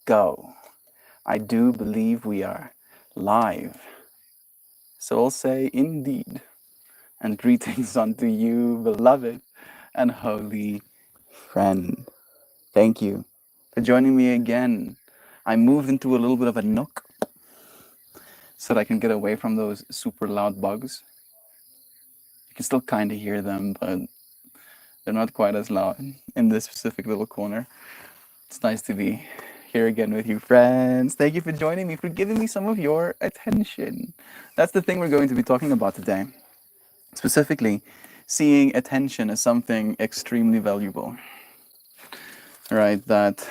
go. I do believe we are live. So I'll say indeed. And greetings unto you, beloved and holy friend. Thank you for joining me again. I moved into a little bit of a nook so that I can get away from those super loud bugs. You can still kind of hear them, but they're not quite as loud in this specific little corner. It's nice to be here again with you, friends. Thank you for joining me, for giving me some of your attention. That's the thing we're going to be talking about today. Specifically, seeing attention as something extremely valuable, right? That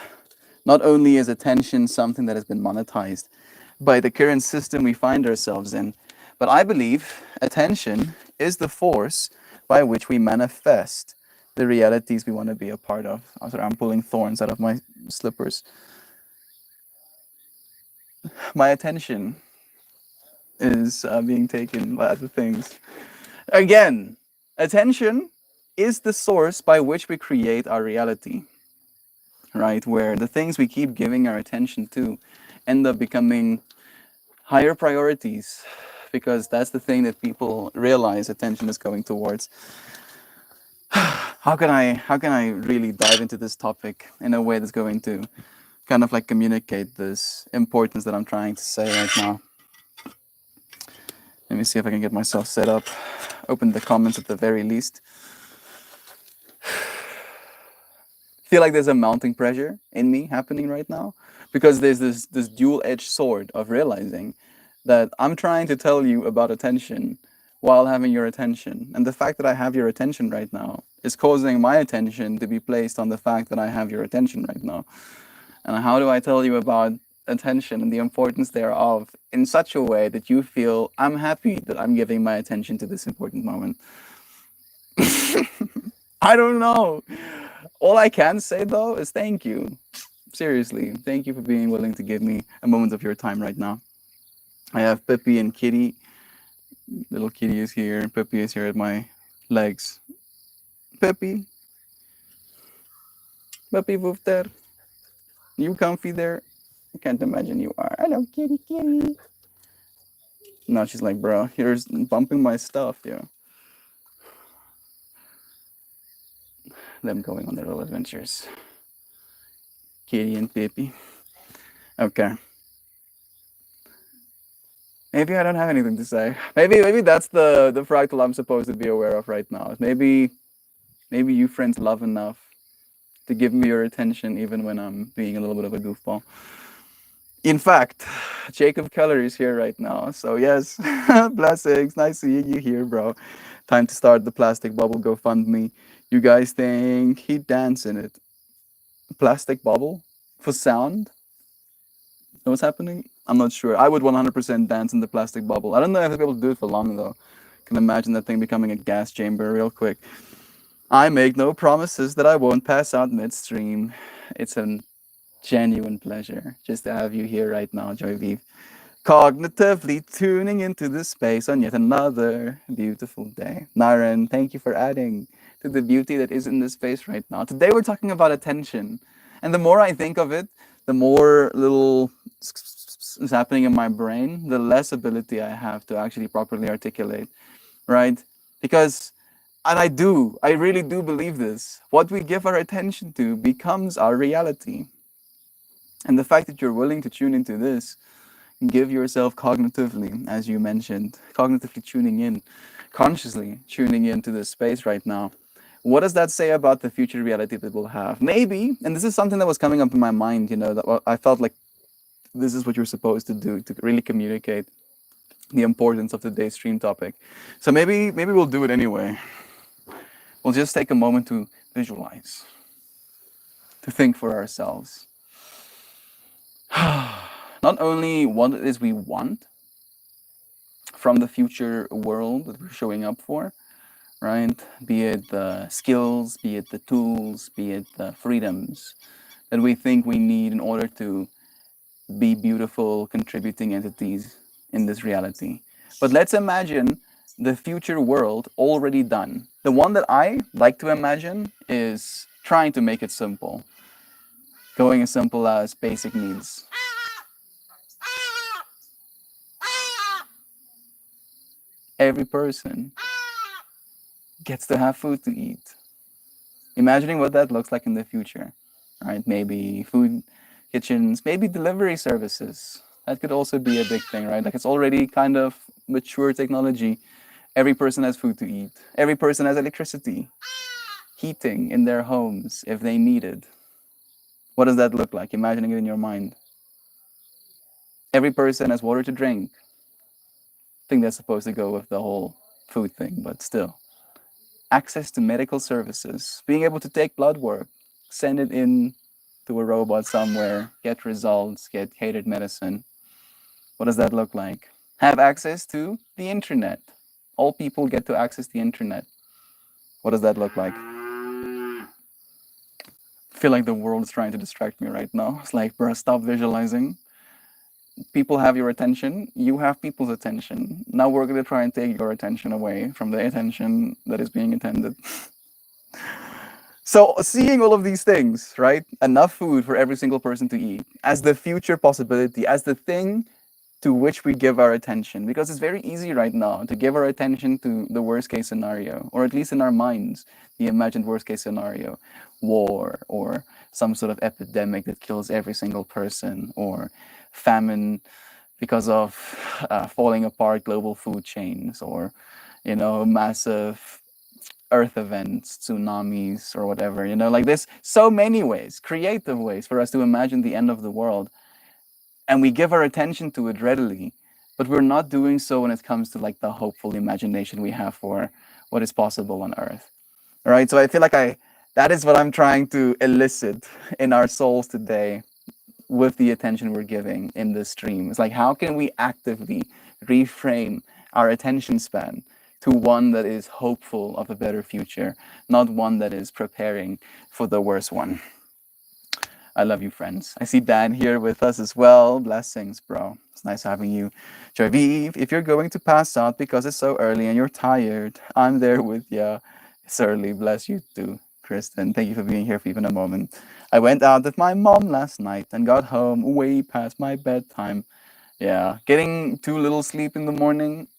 not only is attention something that has been monetized by the current system we find ourselves in, but I believe attention is the force by which we manifest the realities we want to be a part of. Oh, sorry, I'm pulling thorns out of my slippers. My attention is being taken by other things. Again, attention is the source by which we create our reality, right? Where the things we keep giving our attention to end up becoming higher priorities because that's the thing that people realize attention is going towards. How can I really dive into this topic in a way that's going to kind of like communicate this importance that I'm trying to say right now? Let me see if I can get myself set up. Open the comments at the very least. Feel like there's a mounting pressure in me happening right now because there's this dual-edged sword of realizing that I'm trying to tell you about attention while having your attention. And the fact that I have your attention right now is causing my attention to be placed on the fact that I have your attention right now. And how do I tell you about attention and the importance thereof in such a way that you feel I'm happy that I'm giving my attention to this important moment? I don't know. All I can say though is thank you. Seriously, thank you for being willing to give me a moment of your time right now. I have Pippi and Kitty. Little Kitty is here. Pippi is here at my legs. Pippi, Pippi, move there. You comfy there? I can't imagine you are. Hello, Kitty, Kitty. No, she's like, bro, you're bumping my stuff, yo. Them going on their little adventures. Kitty and Pippi. Okay. Maybe I don't have anything to say. Maybe that's the fractal I'm supposed to be aware of right now. Maybe you friends love enough to give me your attention even when I'm being a little bit of a goofball. In fact, Jacob Keller is here right now. So yes, blessings. Nice seeing you here, bro. Time to start the Plastic Bubble GoFundMe. You guys think he'd dance in it? Plastic Bubble? For sound? Know what's happening? I'm not sure. I would 100% dance in the plastic bubble. I don't know if I'll be able to do it for long though. Can imagine that thing becoming a gas chamber real quick. I make no promises that I won't pass out midstream. It's a genuine pleasure just to have you here right now, Joy V. Cognitively tuning into this space on yet another beautiful day. Naren, thank you for adding to the beauty that is in this space right now. Today we're talking about attention. And the more I think of it, the more little is happening in my brain, the less ability I have to actually properly articulate, right? Because, and I really do believe this, what we give our attention to becomes our reality. And the fact that you're willing to tune into this, give yourself cognitively, as you mentioned, cognitively tuning in, consciously tuning into this space right now. What does that say about the future reality that we'll have? Maybe, and this is something that was coming up in my mind, you know, that I felt like this is what you're supposed to do to really communicate the importance of today's stream topic. So maybe we'll do it anyway. We'll just take a moment to visualize, to think for ourselves. Not only what it is we want from the future world that we're showing up for, right? Be it the skills, be it the tools, be it the freedoms that we think we need in order to be beautiful, contributing entities in this reality. But let's imagine the future world already done. The one that I like to imagine is trying to make it simple. Going as simple as basic needs. Every person gets to have food to eat. Imagining what that looks like in the future, right? Maybe food kitchens, maybe delivery services. That could also be a big thing, right? Like it's already kind of mature technology. Every person has food to eat. Every person has electricity, heating in their homes if they need it. What does that look like? Imagining it in your mind. Every person has water to drink. I think that's supposed to go with the whole food thing, but still. Access to medical services, being able to take blood work, send it in to a robot somewhere, get results, get catered medicine. What does that look like? Have access to the internet. All people get to access the internet. What does that look like? I feel like the world is trying to distract me right now. It's like, bro, stop visualizing. People have your attention, you have people's attention. Now we're going to try and take your attention away from the attention that is being attended. So, seeing all of these things, right? Enough food for every single person to eat as the future possibility, as the thing to which we give our attention. Because it's very easy right now to give our attention to the worst case scenario, or at least in our minds, the imagined worst case scenario: war, or some sort of epidemic that kills every single person, or famine because of falling apart global food chains, or massive earth events, tsunamis, or whatever. Like there's so many ways, creative ways for us to imagine the end of the world, and we give our attention to it readily, but we're not doing so when it comes to like the hopeful imagination we have for what is possible on earth. All right, so I feel like I that is what I'm trying to elicit in our souls today with the attention we're giving in this stream. It's like, how can we actively reframe our attention span to one that is hopeful of a better future, not one that is preparing for the worst one? I love you, friends. I see Dan here with us as well. Blessings, bro. It's nice having you. Joy V, if you're going to pass out because it's so early and you're tired, I'm there with you. It's early. Bless you too, Kristen. Thank you for being here for even a moment. I went out with my mom last night and got home way past my bedtime. Yeah, getting too little sleep in the morning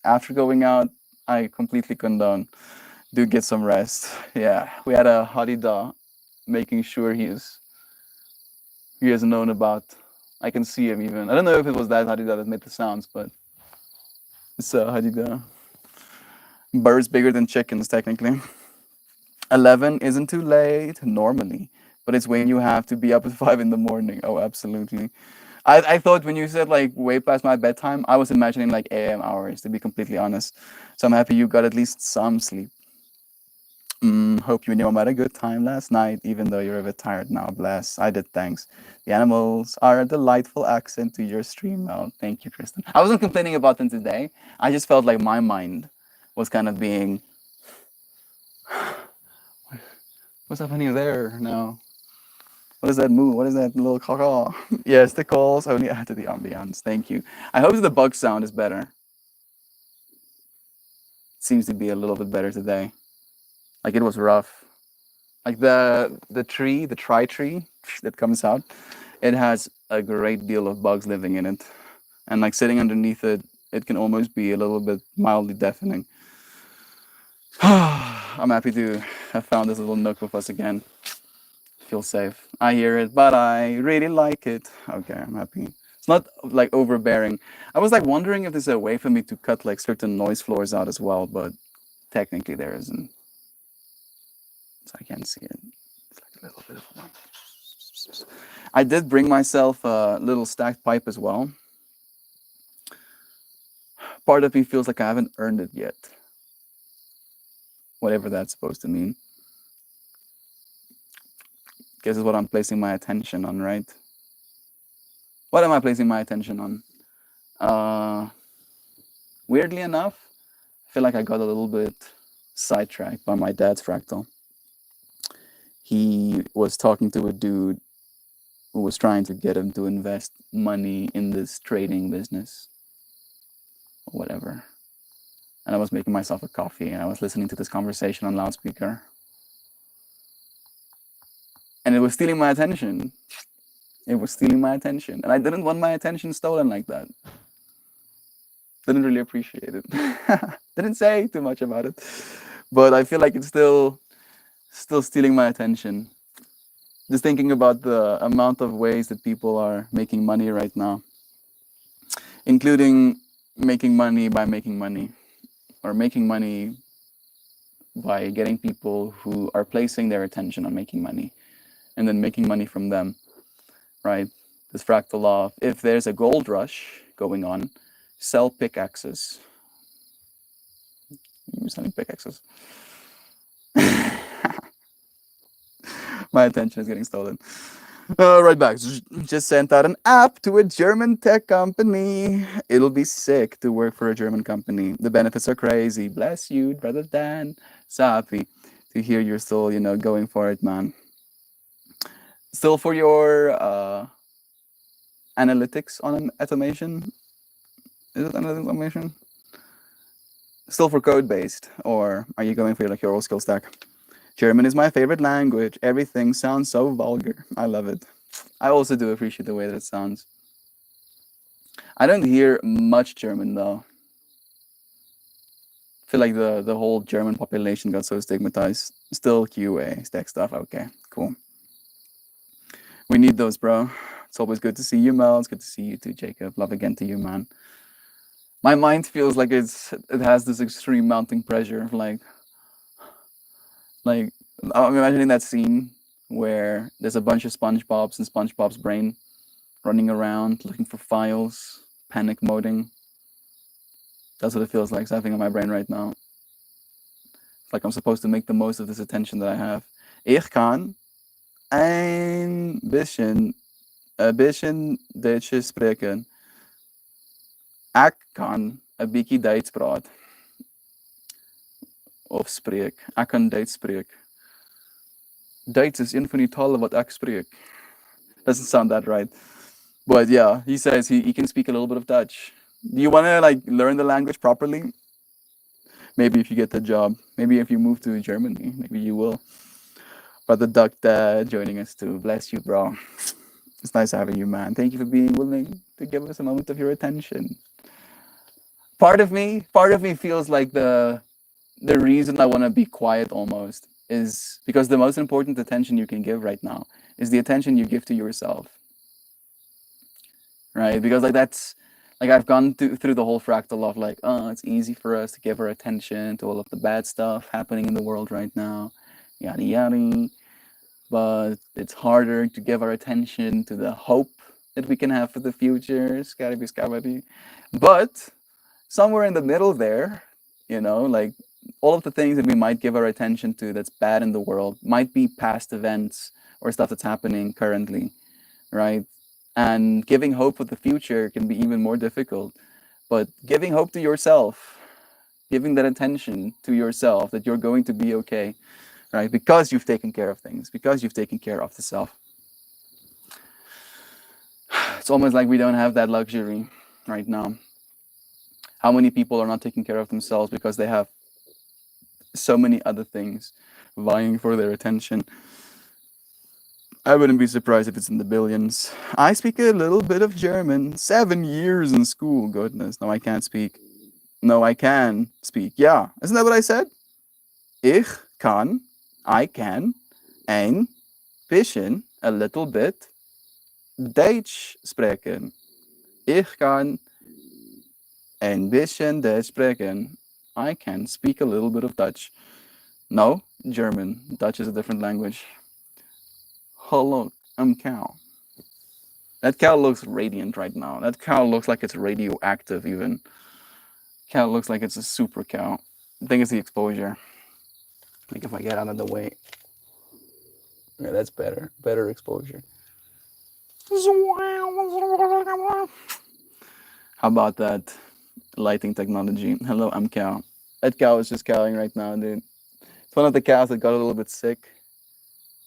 after going out, I completely condone. Do get some rest. Yeah, we had a Hadida making sure he has known about. I can see him even. I don't know if it was that Hadida that made the sounds, but it's a Hadida. Birds bigger than chickens, technically. 11 isn't too late normally, but it's when you have to be up at 5 in the morning. Oh, absolutely. I thought when you said like way past my bedtime, I was imagining like AM hours, to be completely honest. So I'm happy you got at least some sleep. Hope you and your mom had a good time last night, even though you're a bit tired now. Bless. I did, thanks. The animals are a delightful accent to your stream. Oh, thank you, Kristen. I wasn't complaining about them today. I just felt like my mind was kind of being. What's happening there now? What is that move? What is that little caw? Yes, the calls only add to the ambiance. Thank you. I hope the bug sound is better. Seems to be a little bit better today. Like it was rough. Like the tree, the tri tree that comes out, it has a great deal of bugs living in it, and like sitting underneath it, it can almost be a little bit mildly deafening. I'm happy to have found this little nook with us again. Feel safe. I hear it, but I really like it. Okay, I'm happy. It's not like overbearing. I was like wondering if there's a way for me to cut like certain noise floors out as well, but technically there isn't. So I can't see it. It's like a little bit of one. I did bring myself a little stacked pipe as well. Part of me feels like I haven't earned it yet. Whatever that's supposed to mean. Guess is what I'm placing my attention on, right? What am I placing my attention on? Weirdly enough, I feel like I got a little bit sidetracked by my dad's fractal. He was talking to a dude who was trying to get him to invest money in this trading business or whatever. And I was making myself a coffee and I was listening to this conversation on loudspeaker. and it was stealing my attention. It was stealing my attention, and I didn't want my attention stolen like that. Didn't really appreciate it. Didn't say too much about it, but I feel like it's still stealing my attention. Just thinking about the amount of ways that people are making money right now, including making money by making money, or making money by getting people who are placing their attention on making money and then making money from them, right? This fractal law of if there's a gold rush going on, sell pickaxes. You're selling pickaxes. My attention is getting stolen. Right back. Just sent out an app to a German tech company. It'll be sick to work for a German company. The benefits are crazy. Bless you, brother Dan. So happy to hear you're still, going for it, man. Still for your analytics on automation? Is it analytics automation? Still for code based, or are you going for your whole skill stack? German is my favorite language. Everything sounds so vulgar. I love it. I also do appreciate the way that it sounds. I don't hear much German though. I feel like the whole German population got so stigmatized. Still QA, stack stuff. Okay, cool. We need those, bro. It's always good to see you, Mel. It's good to see you too, Jacob. Love again to you, man. My mind feels like it has this extreme mounting pressure of like I'm imagining that scene where there's a bunch of SpongeBob's in SpongeBob's brain running around looking for files, panic moding. That's what it feels like having in my brain right now. It's like I'm supposed to make the most of this attention that I have. Ich kann ein bisschen Duits spreken. Ik kan een beetje Duits praat. Of spreek. Ek kan Duits spreek. Duits is een van die talen wat ek spreek. Doesn't sound that right. But yeah, he says he can speak a little bit of Dutch. Do you want to learn the language properly? Maybe if you get the job. Maybe if you move to Germany, maybe you will. But the Duck Dad joining us too. Bless you, bro. It's nice having you, man. Thank you for being willing to give us a moment of your attention. Part of me feels like the reason I want to be quiet almost is because the most important attention you can give right now is the attention you give to yourself. Right? Because that's I've gone through the whole fractal of it's easy for us to give our attention to all of the bad stuff happening in the world right now, yada yada. But it's harder to give our attention to the hope that we can have for the future, scabby scabby. But somewhere in the middle there, all of the things that we might give our attention to that's bad in the world might be past events or stuff that's happening currently, right? And giving hope for the future can be even more difficult. But giving hope to yourself, giving that attention to yourself that you're going to be okay, right? Because you've taken care of things, because you've taken care of the self. It's almost like we don't have that luxury right now. How many people are not taking care of themselves because they have so many other things vying for their attention? I wouldn't be surprised if it's in the billions. I speak a little bit of German. 7 years in school. Goodness. No, I can't speak. No, I can speak. Yeah. Isn't that what I said? I can, ein bisschen, a little bit, Deutsch spreken. Ich kann ein bisschen Deutsch sprechen. I can speak a little bit of Dutch. No, German. Dutch is a different language. Hello, I'm cow. That cow looks radiant right now. That cow looks like it's radioactive even. Cow looks like it's a super cow. I think it's the exposure. Like if I get out of the way. Yeah, that's better. Better exposure. How about that lighting technology? Hello, I'm cow. That cow is just cowing right now, dude. It's one of the cows that got a little bit sick.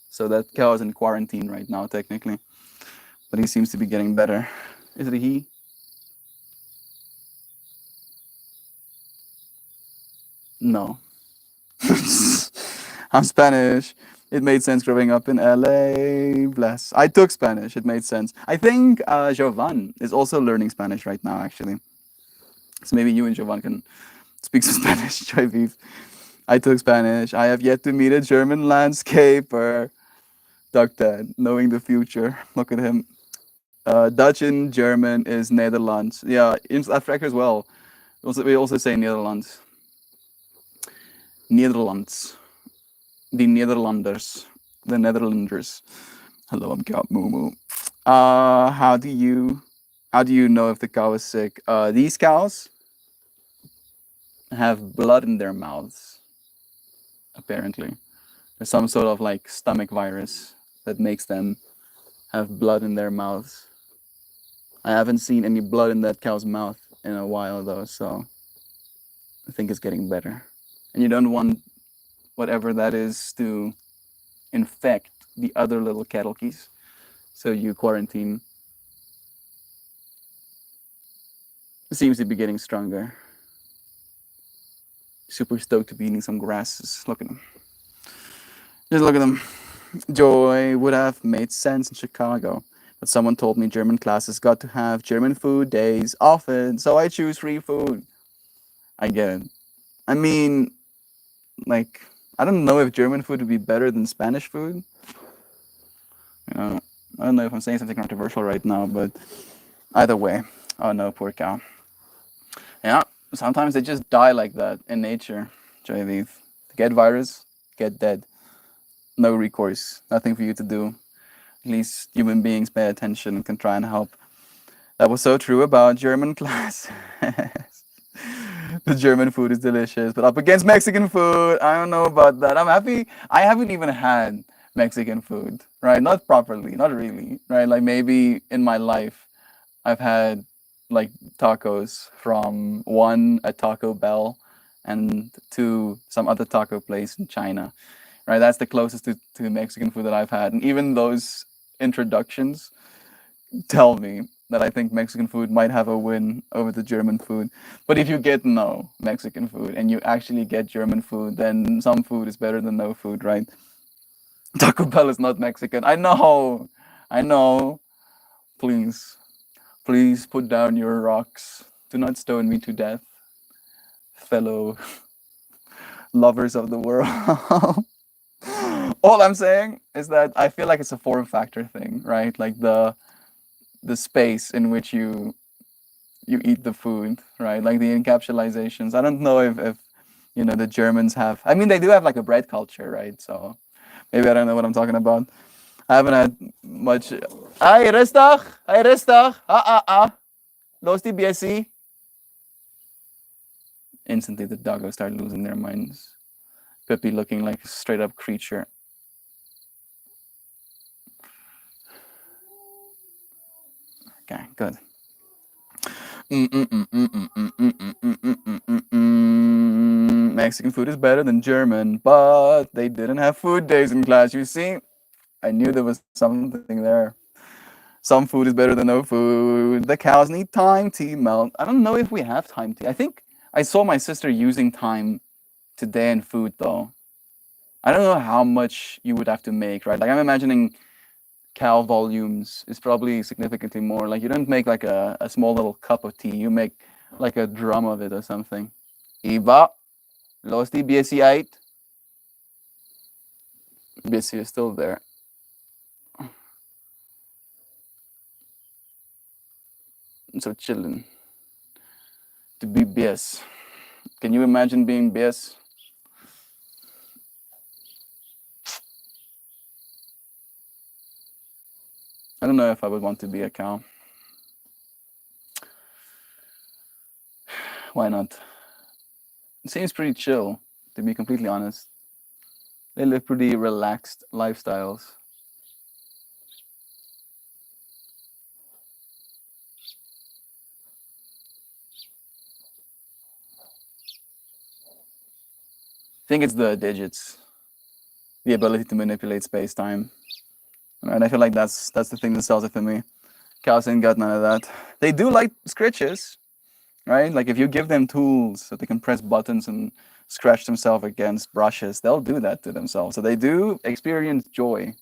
So that cow is in quarantine right now, technically. But he seems to be getting better. Is it a he? No. I'm Spanish. It made sense growing up in LA. Bless. I took Spanish. It made sense. I think Jovan is also learning Spanish right now, actually. So maybe you and Jovan can speak some Spanish. Joy Vive. I took Spanish. I have yet to meet a German landscaper. Duck Dad, knowing the future. Look at him. Dutch in German is Netherlands. Yeah, in South Africa as well. We also say Netherlands. Netherlands. The Nederlanders. The Netherlanders. Hello, I'm Cat Moo Moo. How do you know if the cow is sick? These cows have blood in their mouths, apparently. There's some sort of like stomach virus that makes them have blood in their mouths. I haven't seen any blood in that cow's mouth in a while though, so I think it's getting better. And you don't want whatever that is to infect the other little cattle keys. So you quarantine. It seems to be getting stronger. Super stoked to be eating some grasses. Look at them. Just look at them. Joy would have made sense in Chicago. But someone told me German classes got to have German food days often, so I choose free food. I get it. I mean, like, I don't know if German food would be better than Spanish food. You know, I don't know if I'm saying something controversial right now, but either way. Oh no, poor cow. Yeah, sometimes they just die like that in nature. Joy, get virus, get dead. No recourse. Nothing for you to do. At least human beings pay attention and can try and help. That was so true about German class. The German food is delicious, but up against Mexican food, I don't know about that. I'm happy. I haven't even had Mexican food, right? Not properly, not really, right? Like maybe in my life, I've had like tacos from one at Taco Bell and to some other taco place in China, right? That's the closest to Mexican food that I've had. And even those introductions tell me that I think Mexican food might have a win over the German food. But if you get no Mexican food and you actually get German food, then some food is better than no food, right? Taco Bell is not Mexican. I know. I know. Please. Please put down your rocks. Do not stone me to death, fellow lovers of the world. All I'm saying is that I feel like it's a form factor thing, right? Like the space in which you eat the food, right? Like the encapsulations. I don't know if the Germans have. I mean, they do have like a bread culture, right? So maybe I don't know what I'm talking about. I haven't had much. Ay, restach! Ay, restach! Los die BSC. Instantly, the doggos start losing their minds. Pippi looking like a straight up creature. Okay, good. Mexican food is better than German, but they didn't have food days in class. You see, I knew there was something there. Some food is better than no food. The cows need time tea melt. I don't know if we have time tea. I think I saw my sister using time today in food though. I don't know how much you would have to make, right? Like I'm imagining cow volumes is probably significantly more. Like you don't make like a small little cup of tea. You make like a drum of it or something. Eva, lost the BSC 8. BSC is still there. So chilling. To be BS. Can you imagine being BS? I don't know if I would want to be a cow. Why not? It seems pretty chill, to be completely honest. They live pretty relaxed lifestyles. I think it's the digits, the ability to manipulate space time. And I feel like that's the thing that sells it for me. Cows ain't got none of that. They do like scritches, right? Like if you give them tools that they can press buttons and scratch themselves against brushes, they'll do that to themselves. So they do experience joy,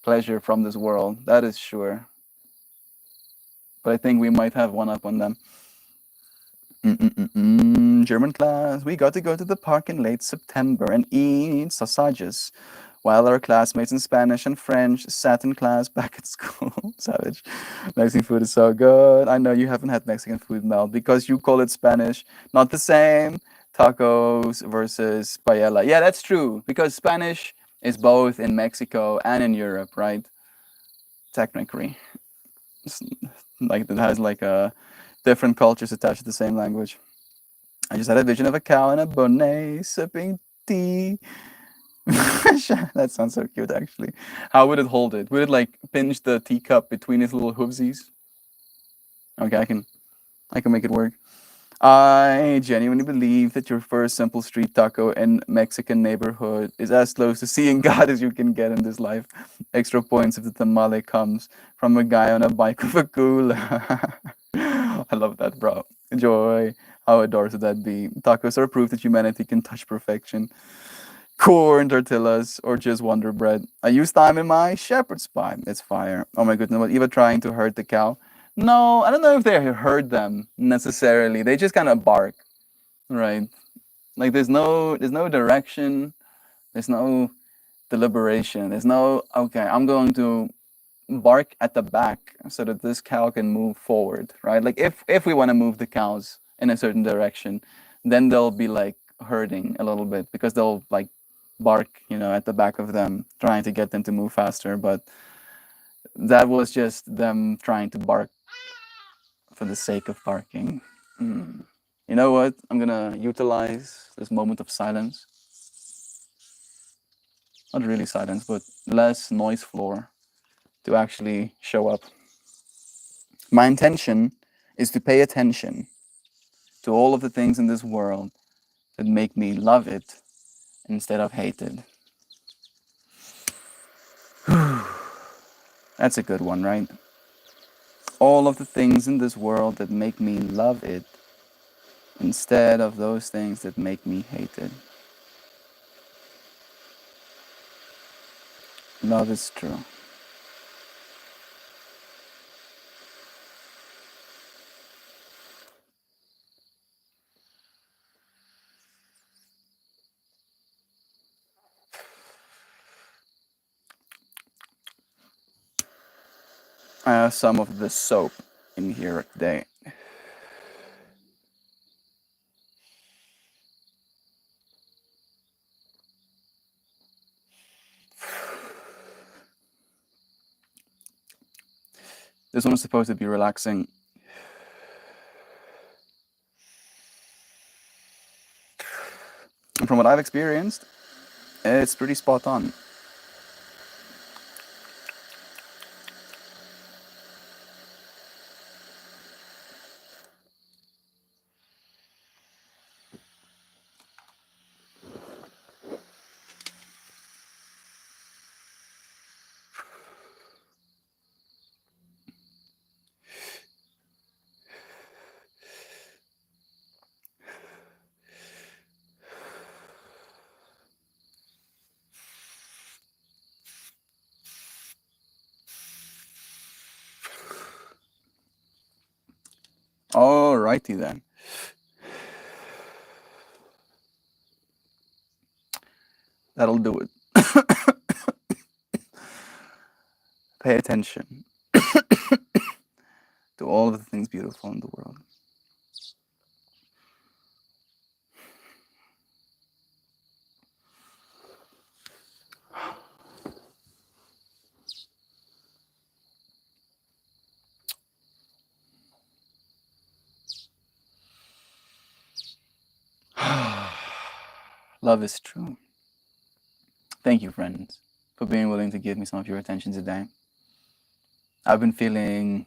pleasure from this world. That is sure. But I think we might have one up on them. German class. We got to go to the park in late September and eat sausages while our classmates in Spanish and French sat in class back at school. Savage. Mexican food is so good. I know you haven't had Mexican food, Mel, because you call it Spanish. Not the same. Tacos versus paella. Yeah, that's true. Because Spanish is both in Mexico and in Europe, right? Technically. It's like it has like a different cultures attached to the same language. I just had a vision of a cow and a bonnet sipping tea. That sounds so cute, actually. How would it hold it? Would it like pinch the teacup between its little hoofsies? Okay, I can make it work. I genuinely believe that your first simple street taco in Mexican neighborhood is as close to seeing God as you can get in this life. Extra points if the tamale comes from a guy on a bike with a cooler. I love that, bro. Joy. How adorable would that be? Tacos are proof that humanity can touch perfection. Corn tortillas or just Wonder Bread. I use thyme in my shepherd's pie. It's fire. Oh my goodness, what Eva trying to hurt the cow? No, I don't know if they hurt them necessarily. They just kind of bark, right? Like there's no direction, there's no deliberation, there's no okay, I'm going to bark at the back so that this cow can move forward, right? Like if we want to move the cows in a certain direction, then they'll be like herding a little bit because they'll like bark, at the back of them, trying to get them to move faster. But that was just them trying to bark for the sake of barking. Mm. You know what? I'm gonna utilize this moment of silence. Not really silence, but less noise floor to actually show up. My intention is to pay attention to all of the things in this world that make me love it instead of hate it. That's a good one, right? All of the things in this world that make me love it instead of those things that make me hate it. Love is true. I have some of the soap in here today. This one is supposed to be relaxing. And from what I've experienced, it's pretty spot on. Alrighty then. That'll do it. Pay attention to all of the things beautiful in the world. Love is true. Thank you, friends, for being willing to give me some of your attention today. I've been feeling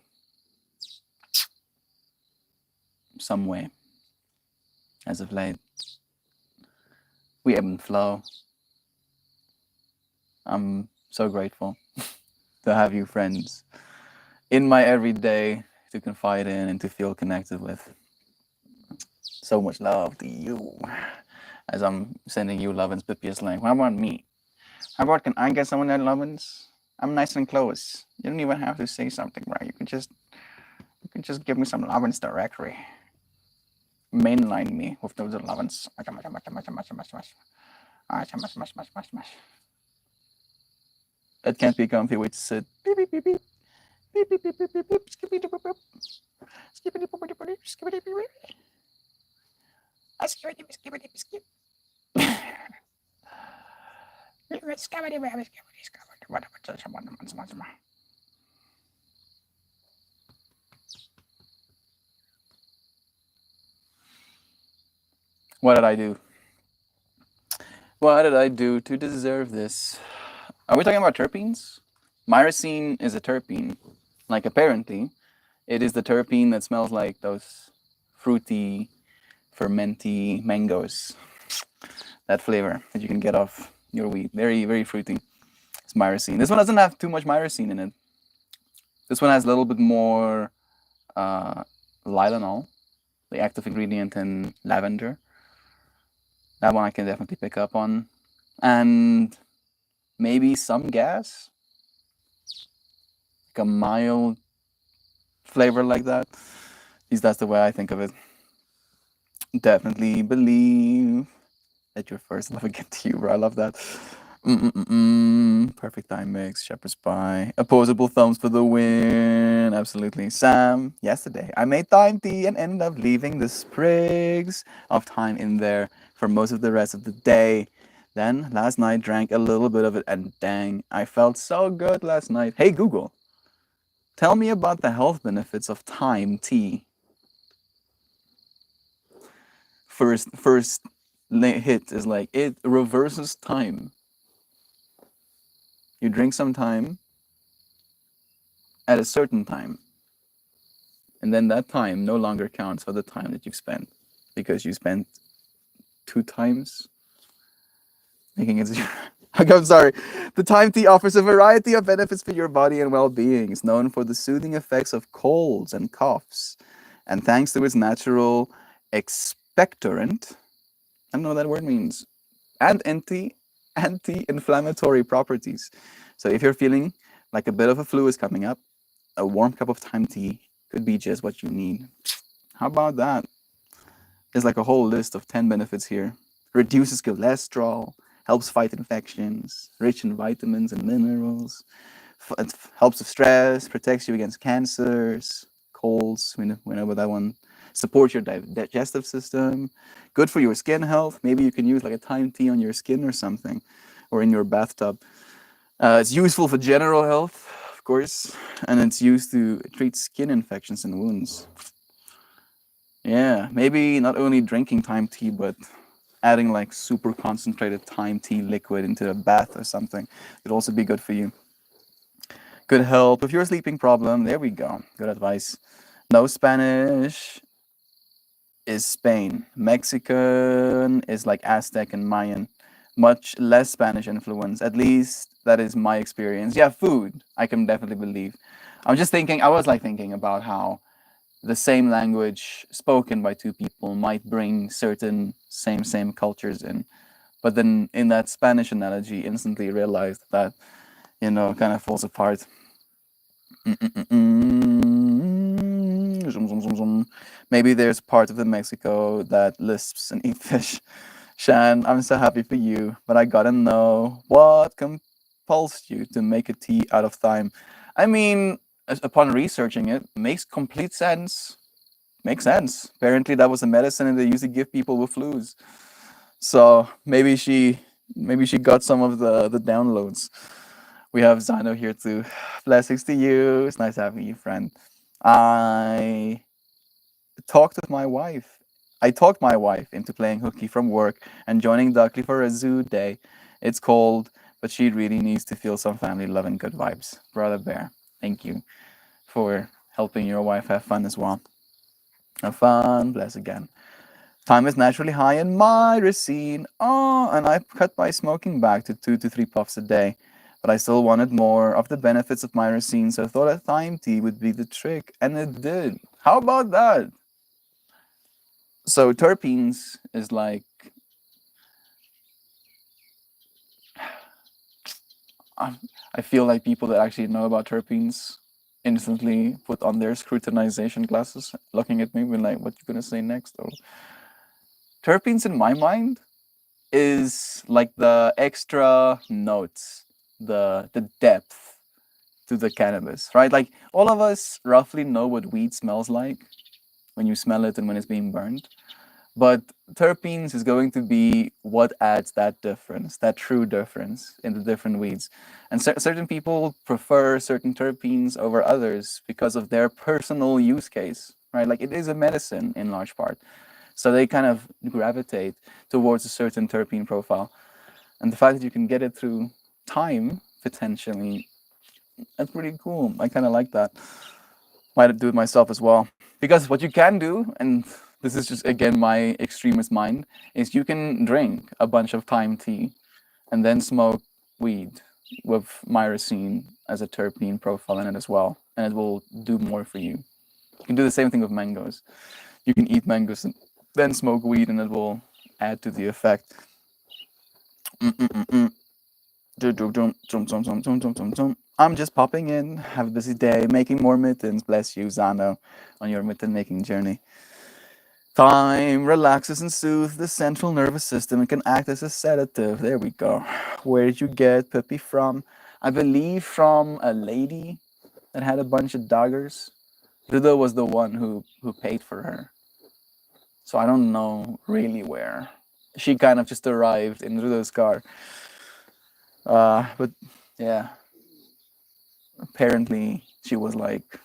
some way as of late. We ebb and flow. I'm so grateful to have you friends in my everyday to confide in and to feel connected with. So much love to you. as I'm sending you lovin's, Pippi is like, how about me? How about can I get someone that lovin's? I'm nice and close. You don't even have to say something, right? You can just give me some lovin's directory. Mainline me with those lovin's. It can't be comfy. Wait to sit. Beep, beep, beep, beep. Beep, beep, beep, beep, beep, beep. Skippity, boop, boop. Skippity, boop, boop, boop. Skippity, beep, beep. Skippity, skippity, skip. What did I do? What did I do to deserve this? Are we talking about terpenes? Myrcene is a terpene. Like, apparently, it is the terpene that smells like those fruity, fermenty mangoes. That flavor that you can get off your weed. Very, very fruity. It's myrcene. This one doesn't have too much myrcene in it. This one has a little bit more Lilanol, the active ingredient in lavender. That one I can definitely pick up on. And maybe some gas. Like a mild flavor like that. At least that's the way I think of it. Definitely believe that your first love will get to you, bro. I love that. Perfect time mix, shepherd's pie, opposable thumbs for the win. Absolutely. Sam, yesterday I made thyme tea and ended up leaving the sprigs of thyme in there for most of the rest of the day. Then last night drank a little bit of it and dang, I felt so good last night. Hey Google, tell me about the health benefits of thyme tea. First hit is like it reverses time. You drink some time at a certain time, and then that time no longer counts for the time that you've spent because you spent 2 times making it zero. I'm sorry. The thyme tea offers a variety of benefits for your body and well-being. It's known for the soothing effects of colds and coughs, and thanks to its natural expectorant, I don't know what that word means, and anti-inflammatory properties. So if you're feeling like a bit of a flu is coming up, a warm cup of thyme tea could be just what you need. How about that? There's like a whole list of 10 benefits here. Reduces cholesterol, helps fight infections, rich in vitamins and minerals, it helps with stress, protects you against cancers, colds, we know about that one. Supports your digestive system, good for your skin health. Maybe you can use like a thyme tea on your skin or something, or in your bathtub. It's useful for general health, of course, and it's used to treat skin infections and wounds. Yeah, maybe not only drinking thyme tea, but adding like super concentrated thyme tea liquid into a bath or something could also be good for you. Could help with your sleeping problem. There we go. Good advice. No Spanish is Spain. Mexican is like Aztec and Mayan. Much less Spanish influence. At least that is my experience. Yeah, food, I can definitely believe. I was like thinking about how the same language spoken by two people might bring certain same cultures in. But then in that Spanish analogy, instantly realized that, kind of falls apart. Maybe there's part of the Mexico that lisps and eats fish. Shan, I'm so happy for you, but I gotta know what compels you to make a tea out of thyme. I mean, upon researching it, makes complete sense. Makes sense. Apparently, that was a medicine, and they used to give people with flus. So maybe she got some of the downloads. We have Zano here too. Blessings to you. It's nice having you, friend. I talked my wife into playing hooky from work and joining Duckley for a zoo day. It's cold, but she really needs to feel some family love and good vibes. Brother Bear, thank you for helping your wife have fun as well. Have fun, bless again. Time is naturally high in myrcene. Oh, and I cut my smoking back to 2 to 3 puffs a day. But I still wanted more of the benefits of myrcene, so I thought a thyme tea would be the trick, and it did. How about that? So terpenes is like I feel like people that actually know about terpenes instantly put on their scrutinization glasses, looking at me, being like, "What you gonna say next?" Oh, terpenes in my mind is like the extra notes, the depth to the cannabis, right? Like all of us roughly know what weed smells like when you smell it and when it's being burned. But terpenes is going to be what adds that difference, that true difference in the different weeds. And certain people prefer certain terpenes over others because of their personal use case, right? Like it is a medicine in large part. So they kind of gravitate towards a certain terpene profile. And the fact that you can get it through time, potentially, that's pretty cool. I kind of like that. Might do it myself as well. Because what you can do, and this is just again my extremist mind, is you can drink a bunch of thyme tea and then smoke weed with myrcene as a terpene profile in it as well, and it will do more for you. You can do the same thing with mangoes. You can eat mangoes and then smoke weed, and it will add to the effect. I'm just popping in. Have a busy day, making more mittens. Bless you, Zano, on your mitten making journey. Thyme relaxes and soothes the central nervous system and can act as a sedative. There we go. Where did you get Pippi from? I believe from a lady that had a bunch of daggers. Rudo was the one who paid for her. So I don't know really where. She kind of just arrived in Rudo's car. But yeah, apparently she was like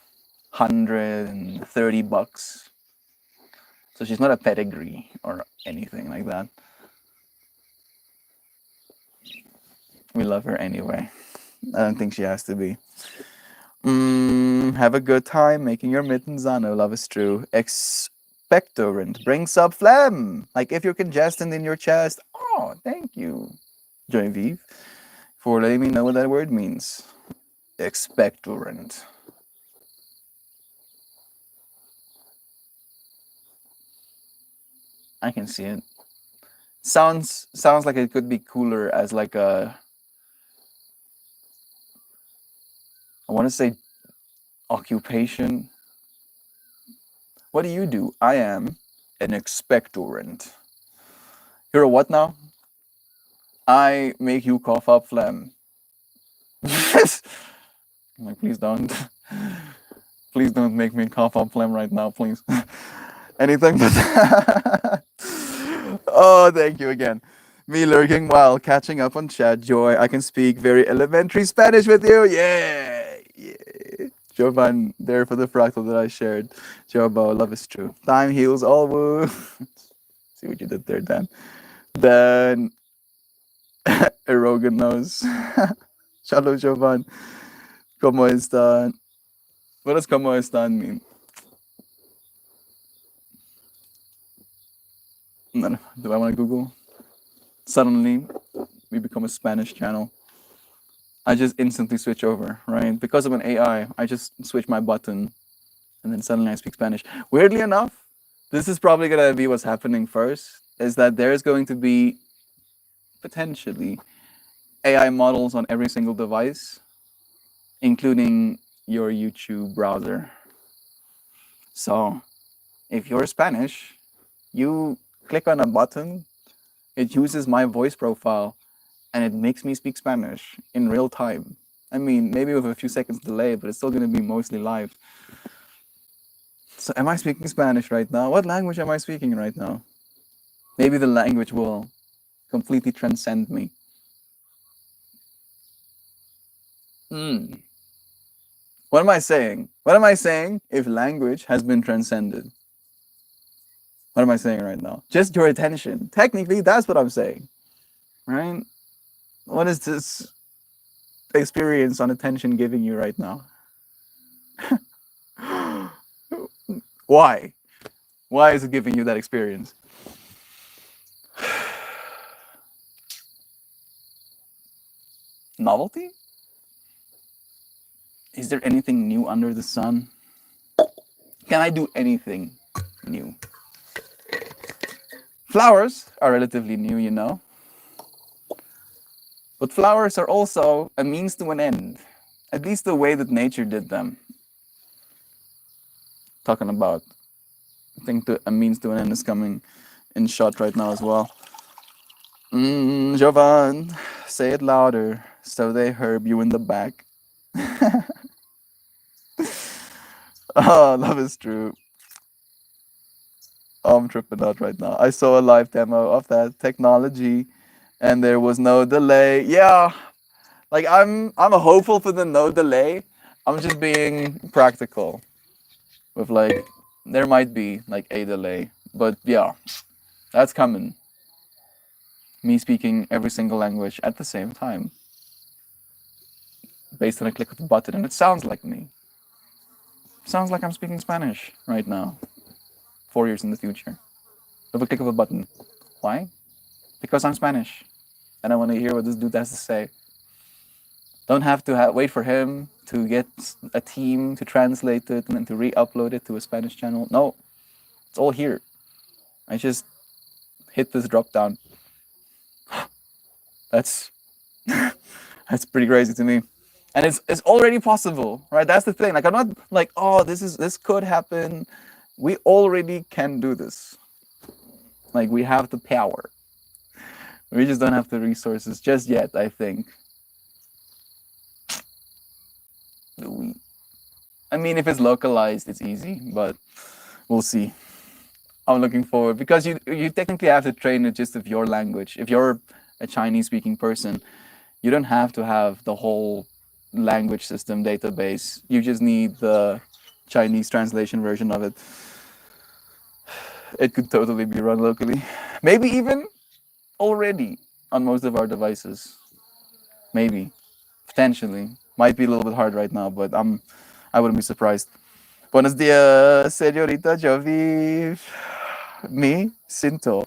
$130. So she's not a pedigree or anything like that. We love her anyway. I don't think she has to be. Have a good time making your mittens. I know love is true. Expectorant brings up phlegm. Like if you're congested in your chest. Oh, thank you, Genevieve, for letting me know what that word means. Expectorant. I can see it. Sounds like it could be cooler as like a, I want to say occupation. What do you do? I am an expectorant. You're a what now? I make you cough up phlegm. Yes. I'm like, please don't. Please don't make me cough up phlegm right now, please. Anything but that. Oh, thank you again. Me lurking while catching up on chat. Joy, I can speak very elementary Spanish with you. Yeah. Yeah. Jovan, there for the fractal that I shared. Jobo, love is true. Time heals all wounds. See what you did there, Dan. Then Erogan knows. Shalom, Jovan. ¿Cómo están? What does ¿cómo están mean? No, do I want to Google? Suddenly, we become a Spanish channel. I just instantly switch over, right? Because of an AI, I just switch my button and then suddenly I speak Spanish. Weirdly enough, this is probably going to be what's happening first, is that there's going to be potentially AI models on every single device, including your YouTube browser. So if you're Spanish, you click on a button, it uses my voice profile, and it makes me speak Spanish in real time. I mean, maybe with a few seconds delay, but it's still going to be mostly live. So am I speaking Spanish right now? What language am I speaking right now? Maybe the language will completely transcend me. What am I saying? What am I saying if language has been transcended? What am I saying right now? Just your attention. Technically, that's what I'm saying, right? What is this experience on attention giving you right now? Why? Why is it giving you that experience? Novelty? Is there anything new under the sun? Can I do anything new? Flowers are relatively new, you know. But flowers are also a means to an end, at least the way that nature did them. Talking about, I think a means to an end is coming in shot right now as well. Jovan, say it louder so they herb you in the back. Oh, love is true. I'm tripping out right now. I saw a live demo of that technology and there was no delay. Yeah, like I'm hopeful for the no delay. I'm just being practical with like there might be like a delay, but yeah, that's coming. Me speaking every single language at the same time, based on a click of a button, and it sounds like me. Sounds like I'm speaking Spanish right now, 4 years in the future, with a click of a button. Why? Because I'm Spanish, and I want to hear what this dude has to say. Don't have to wait for him to get a team to translate it and then to re-upload it to a Spanish channel. No, it's all here. I just hit this drop down. That's that's pretty crazy to me. And it's already possible, right? That's the thing. Like I'm not like, oh, this could happen. We already can do this. Like we have the power. We just don't have the resources just yet, I think. I mean, if it's localized, it's easy, but we'll see. I'm looking forward because you technically have to train it just of your language. If you're a Chinese speaking person, you don't have to have the whole language system database. You just need the Chinese translation version of it. It could totally be run locally. Maybe even already on most of our devices. Maybe. Potentially. Might be a little bit hard right now, but I wouldn't be surprised. Buenos dias, señorita Jovi. Me siento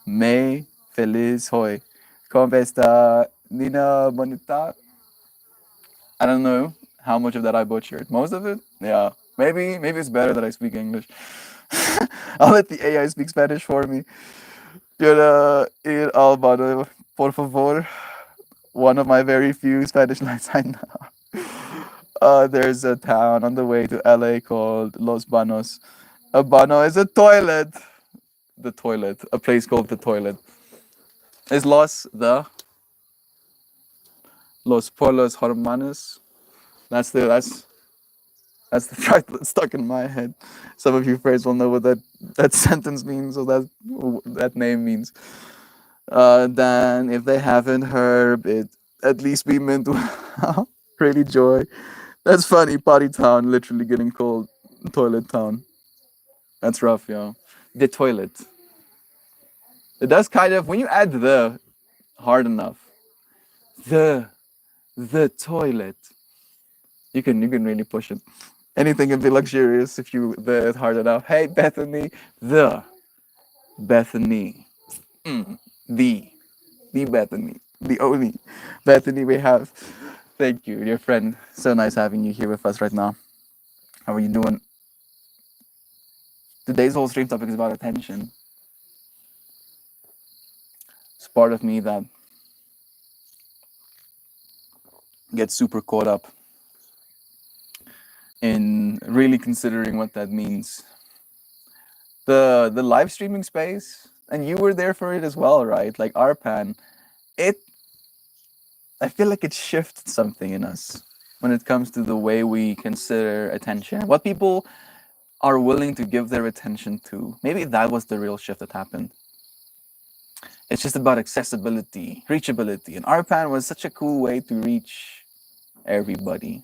muy feliz hoy. ¿Cómo está, Nina Bonita? I don't know how much of that I butchered. Most of it? Yeah. Maybe it's better that I speak English. I'll let the AI speak Spanish for me. Quiero ir al baño, por favor. One of my very few Spanish lines I know. There's a town on the way to LA called Los Banos. A bano is a toilet. The toilet. A place called the toilet. Is Los Polos Hermanos. That's the fact that's stuck in my head. Some of you friends will know what that sentence means or that name means. Then if they haven't heard it, at least we meant really joy. That's funny. Potty town literally getting called toilet town. That's rough, yo. The toilet. It does kind of when you add the hard enough. The toilet. You can really push it. Anything can be luxurious if you the it hard enough. Hey Bethany, the Bethany. The Bethany. The only Bethany we have. Thank you, dear friend. So nice having you here with us right now. How are you doing? Today's whole stream topic is about attention. It's part of me that gets super caught up in really considering what that means. The live streaming space, and you were there for it as well, right? Like Arpan, I feel like it shifted something in us when it comes to the way we consider attention, what people are willing to give their attention to. Maybe that was the real shift that happened. It's just about accessibility, reachability, and Arpan was such a cool way to reach everybody.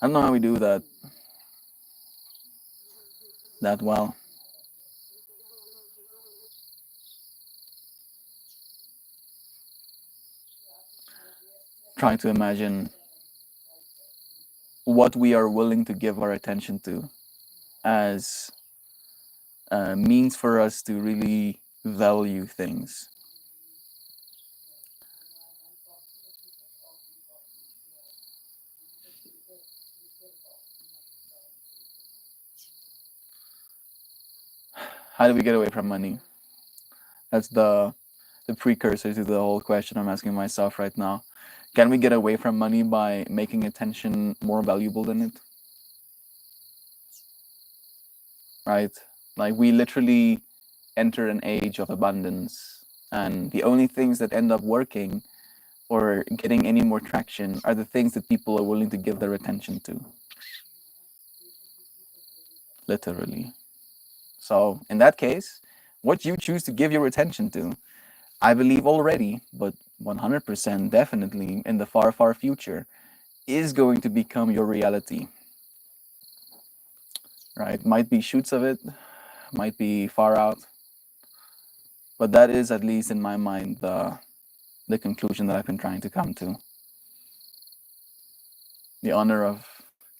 I don't know how we do that well. Trying to imagine what we are willing to give our attention to as a means for us to really value things. How do we get away from money? That's the precursor to the whole question I'm asking myself right now. Can we get away from money by making attention more valuable than it? Right? Like we literally enter an age of abundance, and the only things that end up working or getting any more traction are the things that people are willing to give their attention to. Literally. So, in that case, what you choose to give your attention to, I believe already, but 100% definitely in the far, far future, is going to become your reality. Right? Might be shoots of it, might be far out, but that is, at least in my mind, the conclusion that I've been trying to come to. The honor of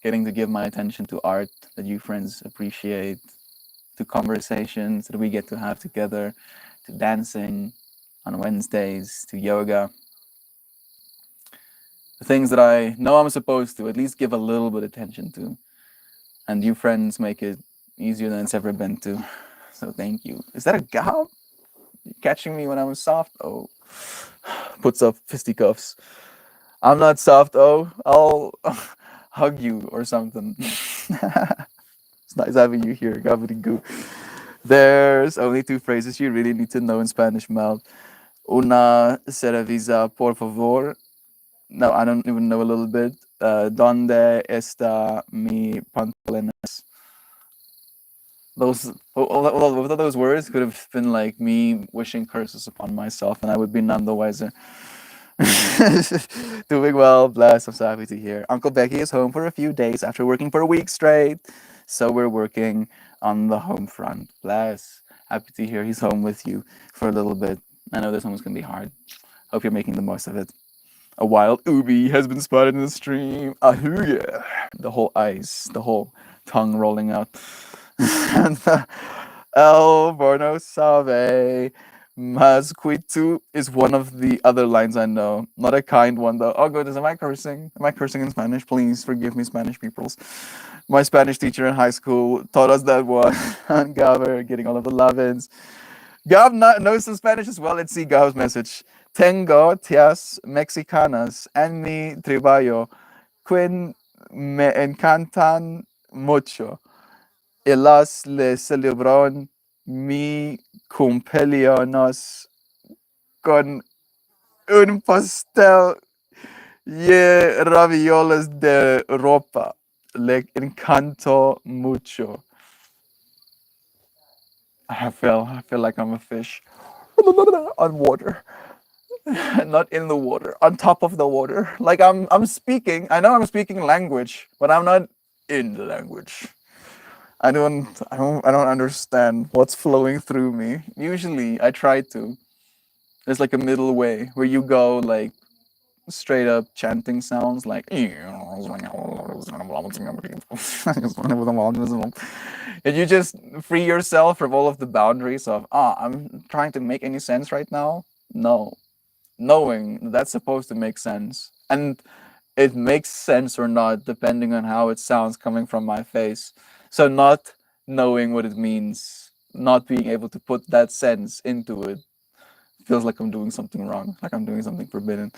getting to give my attention to art that you friends appreciate, to conversations that we get to have together, to dancing on Wednesdays, to yoga. The things that I know I'm supposed to at least give a little bit attention to. And you friends make it easier than it's ever been to. So thank you. Is that a gob? Catching me when I was soft? Oh. Puts up fisticuffs. I'm not soft, oh. I'll hug you or something. It's nice having you here, Gabri. There's only two phrases you really need to know in Spanish, Mel. Una cerveza, por favor. No, I don't even know a little bit. Donde está mi pantalones? Those, both of those words could have been like me wishing curses upon myself, and I would be none the wiser. Doing well, blessed. I'm so happy to hear. Uncle Becky is home for a few days after working for a week straight. So we're working on the home front. Bless. Happy to hear he's home with you for a little bit. I know this one was going to be hard. Hope you're making the most of it. A wild ubi has been spotted in the stream. Ahuya. The whole eyes, the whole tongue rolling out. And El Borno Sabe. Masquitu is one of the other lines I know. Not a kind one though. Oh goodness, am I cursing? Am I cursing in Spanish? Please forgive me, Spanish peoples. My Spanish teacher in high school taught us that one. And Gaber getting all of the love-ins. Gab knows some Spanish as well. Let's see Gab's message. Tengo tías mexicanas en mi trabajo quien me encantan mucho. Ellas le celebraron mi cumpleaños con un pastel y ravioles de ropa. Le encantó mucho. I feel like I'm a fish on water. Not in the water, on top of the water. Like I'm speaking. I know I'm speaking language, but I'm not in the language. I don't understand what's flowing through me. Usually I try to. There's like a middle way where you go like straight up chanting sounds like and you just free yourself from all of the boundaries of I'm trying to make any sense right now. No. Knowing that's supposed to make sense. And it makes sense or not depending on how it sounds coming from my face. So not knowing what it means, not being able to put that sense into it, feels like I'm doing something wrong, like I'm doing something forbidden.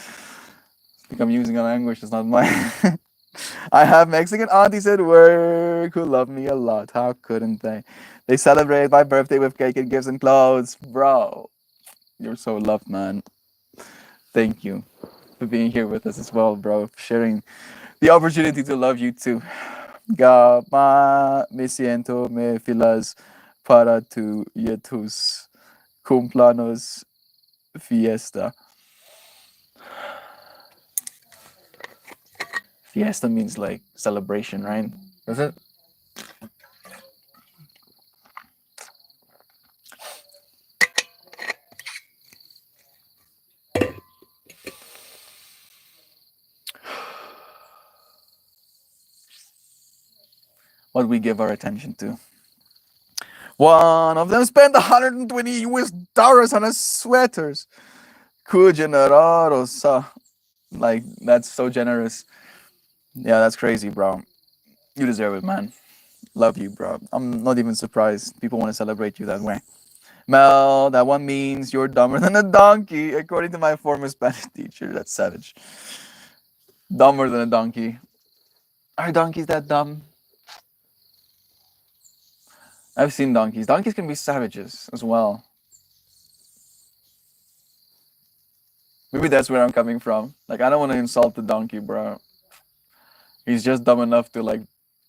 Like I'm using a language that's not mine. I have Mexican aunties at work who love me a lot. How couldn't they? They celebrate my birthday with cake and gifts and clothes. Bro, you're so loved, man. Thank you for being here with us as well, bro. For sharing the opportunity to love you too. Gama me siento me filas para tu y tus cumpleaños fiesta. Fiesta means like celebration, right? Does it? What we give our attention to. One of them spent 120 US dollars on his sweaters. Generosa. Like, that's so generous. Yeah, that's crazy, bro. You deserve it, man. Love you, bro. I'm not even surprised people want to celebrate you that way. Mel, that one means you're dumber than a donkey, according to my former Spanish teacher. That's savage. Dumber than a donkey. Are donkeys that dumb? I've seen donkeys. Donkeys can be savages as well. Maybe that's where I'm coming from. Like, I don't want to insult the donkey, bro. He's just dumb enough to, like,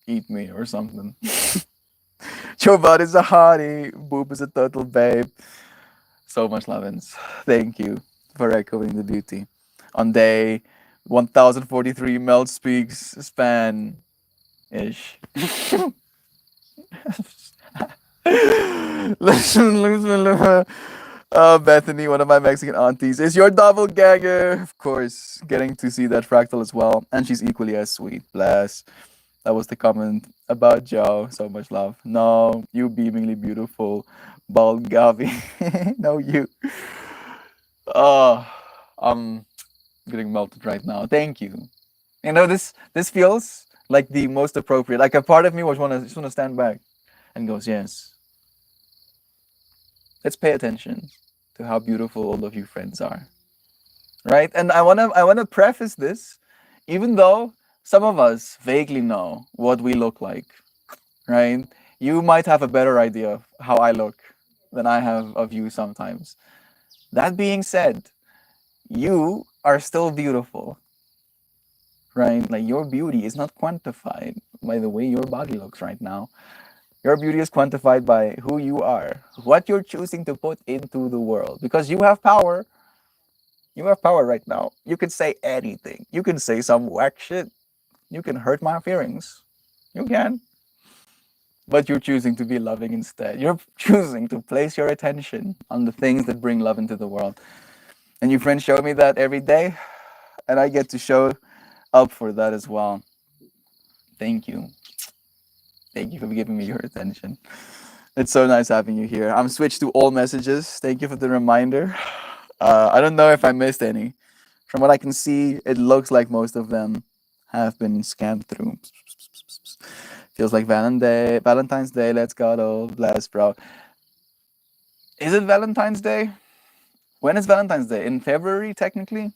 eat me or something. Joe Bud is a hottie. Boop is a total babe. So much lovin's. Thank you for echoing the beauty. On day 1043, Mel speaks Spanish. Listen. Bethany, one of my Mexican aunties, is your doppelganger. Of course, getting to see that fractal as well. And she's equally as sweet. Bless. That was the comment about Joe. So much love. No, you beamingly beautiful. Bald Gavi. No, you. Oh, I'm getting melted right now. Thank you. You know, this feels like the most appropriate. Like a part of me was just wanna stand back and goes, yes. Let's pay attention to how beautiful all of you friends are. Right? And I wanna preface this, even though some of us vaguely know what we look like, right? You might have a better idea of how I look than I have of you sometimes. That being said, you are still beautiful, right? Like your beauty is not quantified by the way your body looks right now. Your beauty is quantified by who you are, what you're choosing to put into the world. Because you have power. You have power right now. You can say anything. You can say some whack shit. You can hurt my feelings. You can. But you're choosing to be loving instead. You're choosing to place your attention on the things that bring love into the world. And you friends show me that every day. And I get to show up for that as well. Thank you. Thank you for giving me your attention. It's so nice having you here. I'm switched to all messages. Thank you for the reminder. I don't know if I missed any. From what I can see, it looks like most of them have been scanned through. Feels like Valentine's Day. Let's go. Bless, bro. Is it Valentine's Day? When is Valentine's Day? In February, technically?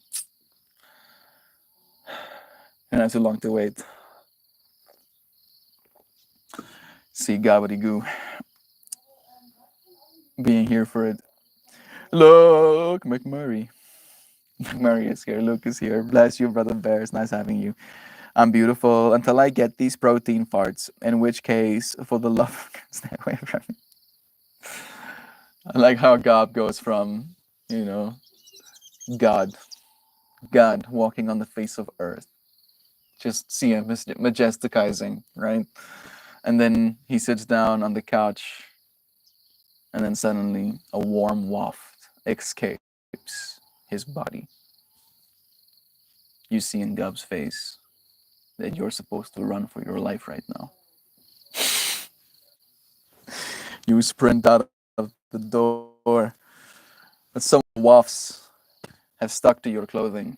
And that's too long to wait. See Goo being here for it. Look, McMurray. McMurray is here. Luke is here. Bless you, brother Bear. It's nice having you. I'm beautiful until I get these protein farts. In which case, for the love of God, stay away from me. I like how Gob goes from, God walking on the face of earth. Just see him majesticizing, right? And then he sits down on the couch, and then suddenly a warm waft escapes his body. You see in Gob's face that you're supposed to run for your life right now. You sprint out of the door, but some wafts have stuck to your clothing.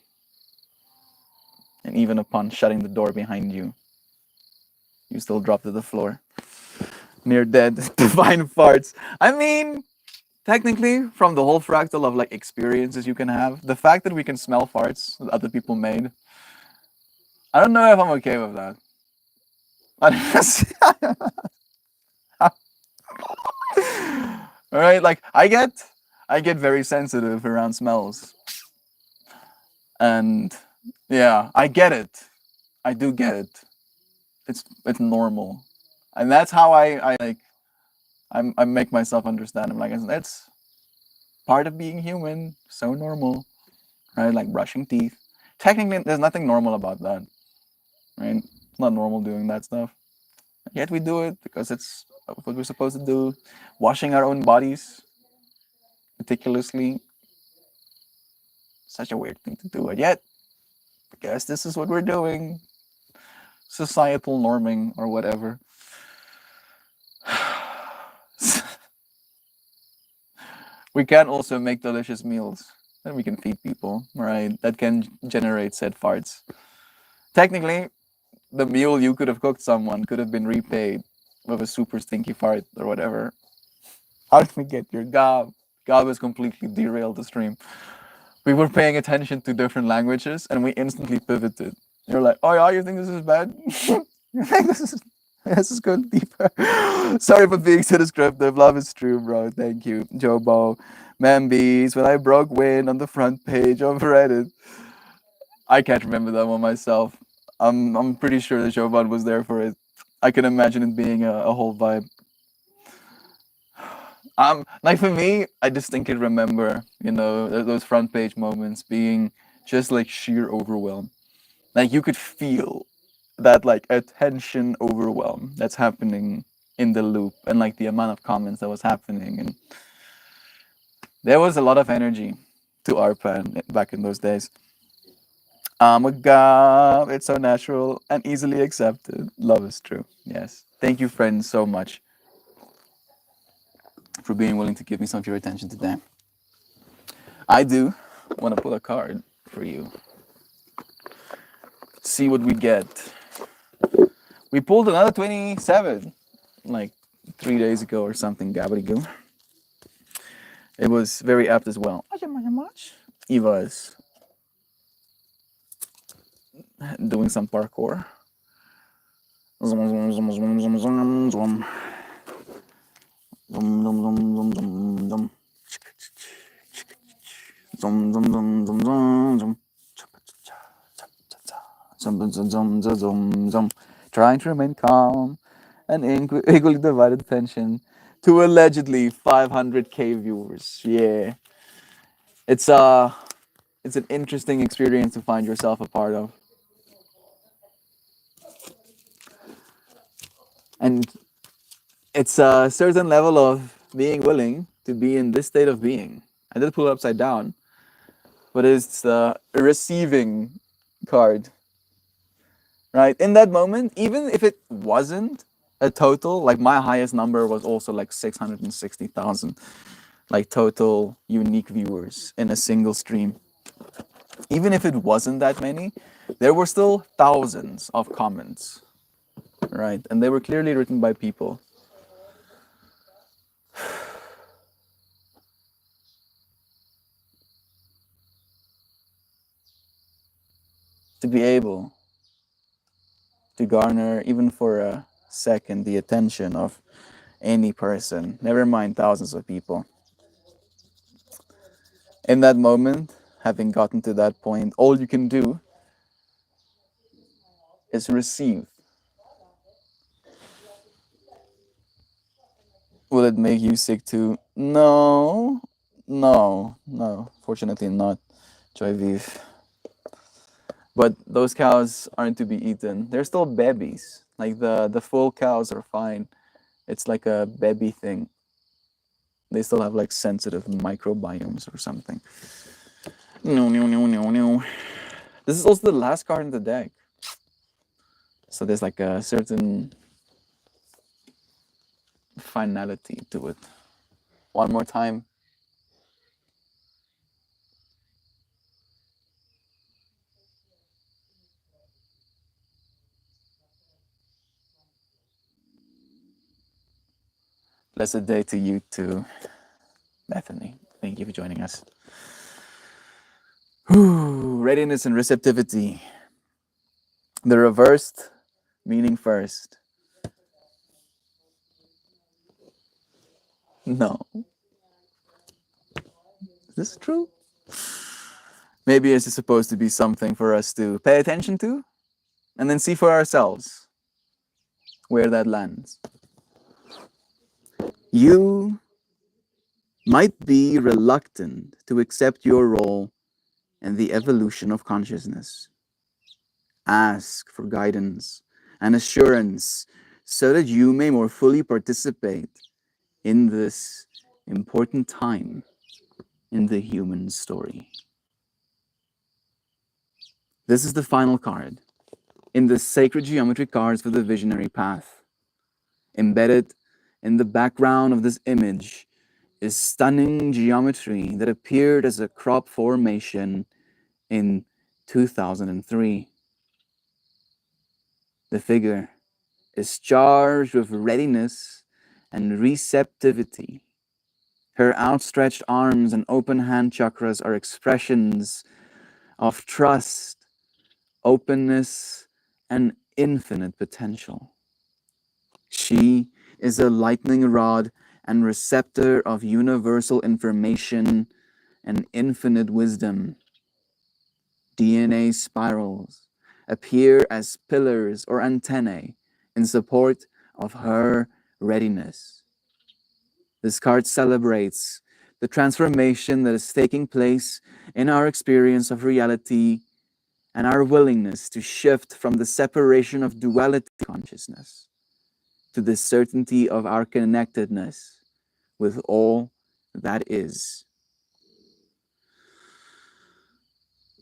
And even upon shutting the door behind you, you still drop to the floor. Near dead, divine farts. I mean, technically, from the whole fractal of like experiences you can have, the fact that we can smell farts that other people made, I don't know if I'm okay with that. All right, like I get very sensitive around smells, and yeah, I get it. I do get it. It's normal, and that's how I like I make myself understand. I'm like it's part of being human. So normal, right? Like brushing teeth. Technically, there's nothing normal about that, right? It's not normal doing that stuff. Yet we do it because it's what we're supposed to do. Washing our own bodies meticulously. Such a weird thing to do, and yet, I guess this is what we're doing. Societal norming or whatever. We can also make delicious meals that we can feed people, right? That can generate said farts. Technically, the meal you could have cooked someone could have been repaid with a super stinky fart or whatever. How did we get here? Gab has completely derailed the stream. We were paying attention to different languages and we instantly pivoted. You're like, oh yeah, you think this is bad? You think this is going deeper? Sorry for being so descriptive. Love is true, bro. Thank you, Jobo. Mambies, when I broke wind on the front page of Reddit. I can't remember that one myself. I'm pretty sure that Jovan was there for it. I can imagine it being a whole vibe. Like for me, I distinctly remember, those front page moments being just like sheer overwhelm. Like you could feel that like attention overwhelm that's happening in the loop and like the amount of comments that was happening, and there was a lot of energy to ARPAN back in those days. A god, it's so natural and easily accepted. Love is true. Yes. Thank you, friends, so much for being willing to give me some of your attention today. I do want to pull a card for you. See what we get. We pulled another 27 like 3 days ago or something, Gabberigoo. It was very apt as well. Eva is doing some parkour. Zoom, zoom, zoom, zoom, zoom, zoom, zoom. Zoom, zoom, zoom, zoom, zoom, zoom. Zoom, zoom, zoom, zoom, zoom, zoom. Zoom, zoom, zoom, zoom, zoom, zoom. Trying to remain calm and equally divided attention to allegedly 500k viewers. Yeah, it's an interesting experience to find yourself a part of, and it's a certain level of being willing to be in this state of being. I did pull it upside down, but it's the receiving card. Right? In that moment, even if it wasn't a total, like my highest number was also like 660,000, like total unique viewers in a single stream. Even if it wasn't that many, there were still thousands of comments, right? And they were clearly written by people. To be able to garner, even for a second, the attention of any person, never mind thousands of people. In that moment, having gotten to that point, all you can do is receive. Will it make you sick too? No, fortunately not, Joy Viv. But those cows aren't to be eaten. They're still babies. Like the full cows are fine. It's like a baby thing. They still have like sensitive microbiomes or something. No. This is also the last card in the deck. So there's like a certain finality to it. One more time. Blessed day to you too, Bethany. Thank you for joining us. Readiness and receptivity. The reversed meaning first. No. Is this true? Maybe this is supposed to be something for us to pay attention to and then see for ourselves where that lands. You might be reluctant to accept your role in the evolution of consciousness. Ask for guidance and assurance so that you may more fully participate in this important time in the human story. This is the final card in the sacred geometry cards for the visionary path. Embedded in the background of this image is stunning geometry that appeared as a crop formation in 2003. The figure is charged with readiness and receptivity. Her outstretched arms and open hand chakras are expressions of trust, openness, and infinite potential. She is a lightning rod and receptor of universal information and infinite wisdom. DNA spirals appear as pillars or antennae in support of her readiness. This card celebrates the transformation that is taking place in our experience of reality and our willingness to shift from the separation of duality consciousness to the certainty of our connectedness with all that is.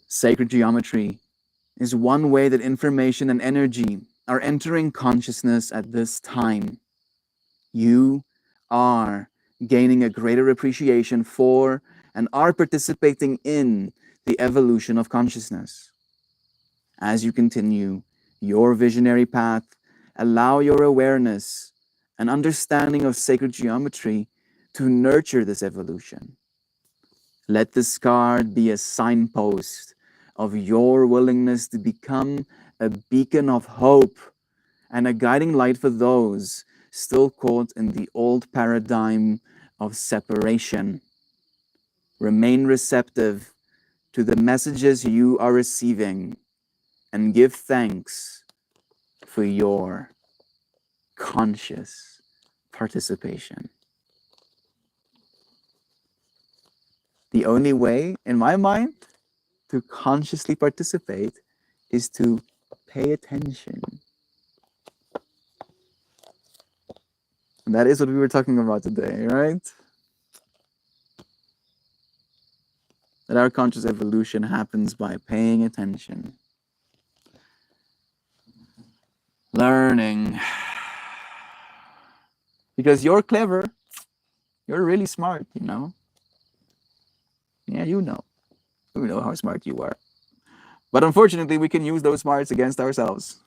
Sacred geometry is one way that information and energy are entering consciousness at this time. You are gaining a greater appreciation for and are participating in the evolution of consciousness. As you continue your visionary path, allow your awareness and understanding of sacred geometry to nurture this evolution. Let this card be a signpost of your willingness to become a beacon of hope and a guiding light for those still caught in the old paradigm of separation. Remain receptive to the messages you are receiving and give thanks for your conscious participation. The only way, in my mind, to consciously participate is to pay attention. And that is what we were talking about today, right? That our conscious evolution happens by paying attention. Learning. Because you're clever. You're really smart, you know? Yeah, you know. We know how smart you are. But unfortunately, we can use those smarts against ourselves.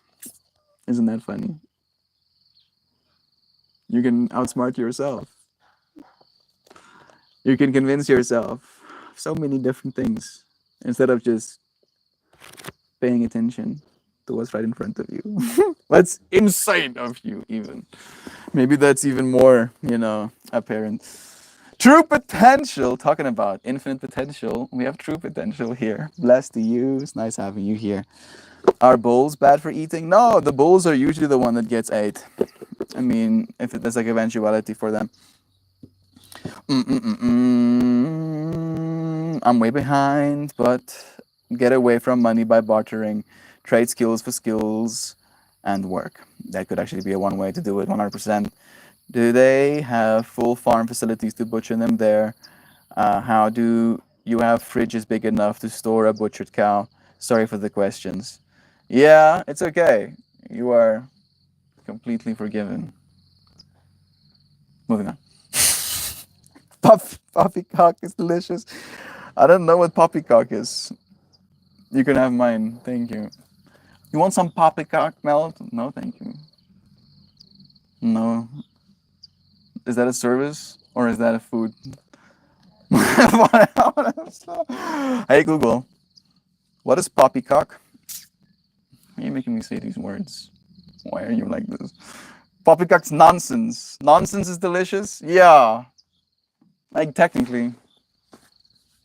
Isn't that funny? You can outsmart yourself. You can convince yourself so many different things instead of just paying attention to what's right in front of you. That's inside of you, even. Maybe that's even more, apparent. True potential, talking about infinite potential. We have true potential here. Blessed to you. It's nice having you here. Are bulls bad for eating? No, the bulls are usually the one that gets ate. I mean, if there's like eventuality for them. I'm way behind, but get away from money by bartering. Trade skills for skills and work. That could actually be a one way to do it 100%. Do they have full farm facilities to butcher them there? How do you have fridges big enough to store a butchered cow? Sorry for the questions. Yeah, it's okay. You are completely forgiven. Moving on. Poppycock is delicious. I don't know what poppycock is. You can have mine. Thank you. You want some poppycock melt? No, thank you. No. Is that a service or is that a food? Hey Google, what is poppycock? Why are you making me say these words? Why are you like this? Poppycock's nonsense. Nonsense is delicious? Yeah. Like technically,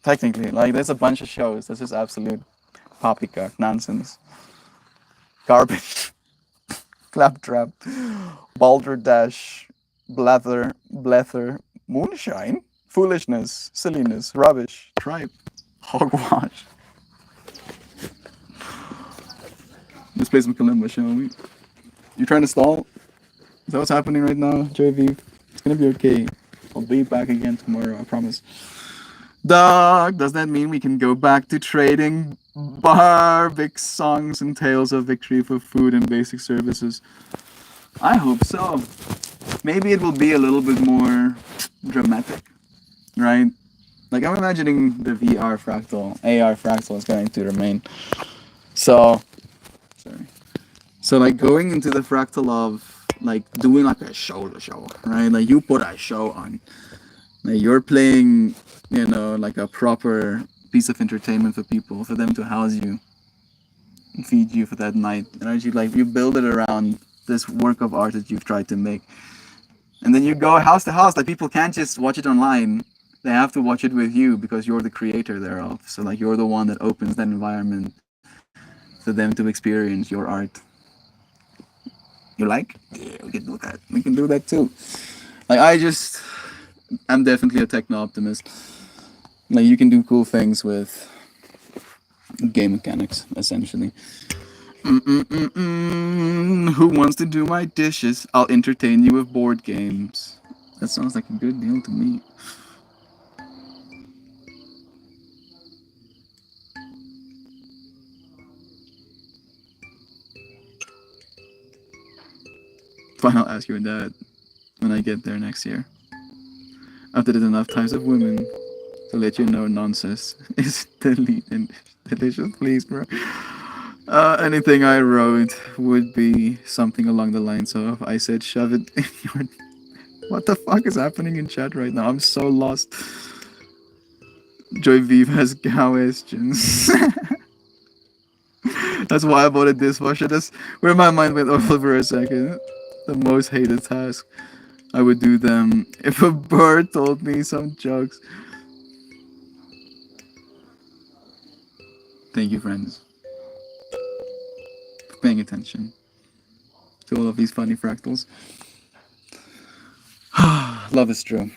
like there's a bunch of shows. This is absolute poppycock nonsense. Garbage. Claptrap. Balderdash. Blether. Moonshine. Foolishness. Silliness. Rubbish. Tripe. Hogwash. Let's play some Kalimba, shall we? You trying to stall? Is that what's happening right now, JV? It's gonna be okay. I'll be back again tomorrow, I promise. Dog, does that mean we can go back to trading Barbic songs and tales of victory for food and basic services? I hope so. Maybe it will be a little bit more dramatic, right? Like I'm imagining the VR fractal, AR fractal is going to remain. So like going into the fractal of like doing like a show, right? Like you put a show on. Like you're playing, like a proper piece of entertainment for people, for them to house you, and feed you for that night. And actually, like you build it around this work of art that you've tried to make, and then you go house to house. Like people can't just watch it online; they have to watch it with you because you're the creator thereof. So like you're the one that opens that environment for them to experience your art. You like? Yeah, we can do that. We can do that too. Like I'm definitely a techno optimist. Like you can do cool things with game mechanics, essentially. Who wants to do my dishes? I'll entertain you with board games. That sounds like a good deal to me. Fine, I'll ask your dad when I get there next year. After there's enough types of women to let you know nonsense is delicious, please, bro. Anything I wrote would be something along the lines of I said shove it in your. What the fuck is happening in chat right now? I'm so lost. Joy Vive has questions. That's why I bought a dishwasher. That's where my mind went off for a second. The most hated task. I would do them if a bird told me some jokes. Thank you, friends, for paying attention to all of these funny fractals. Love is true.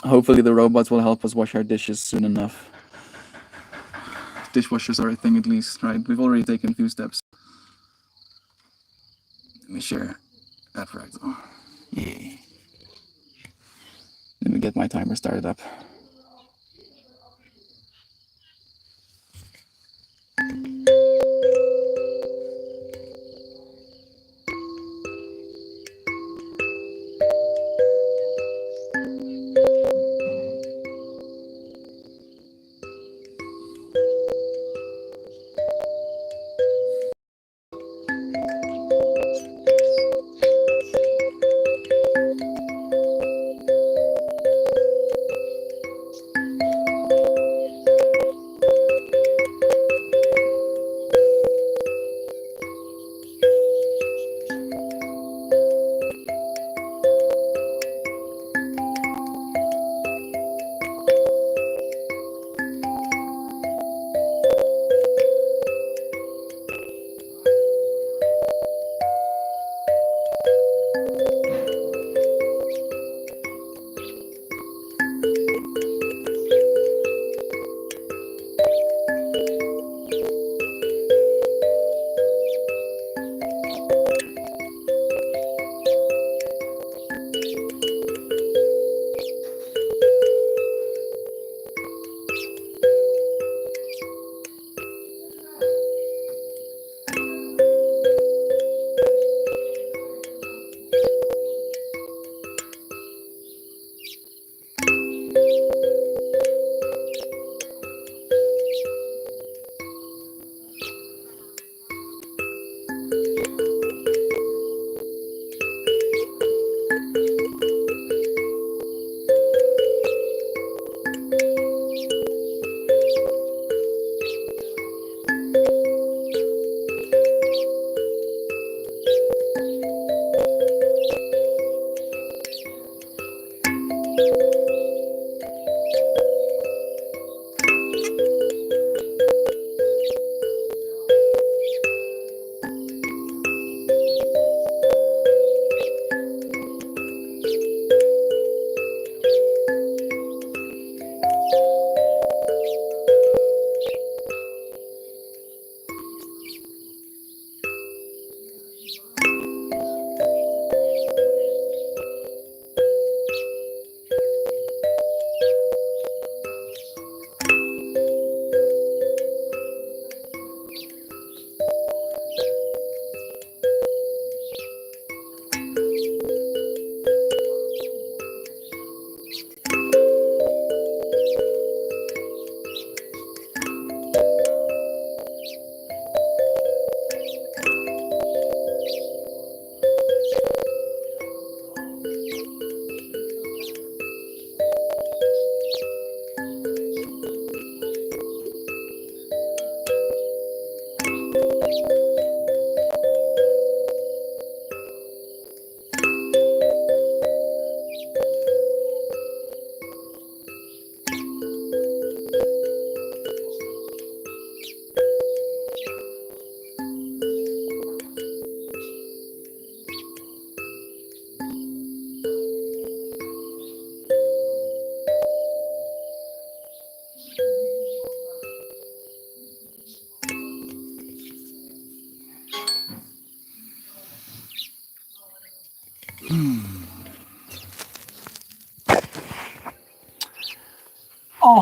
Hopefully, the robots will help us wash our dishes soon enough. Dishwashers are a thing, at least, right? We've already taken a few steps. Let me share that fractal. Yeah. Let me get my timer started up.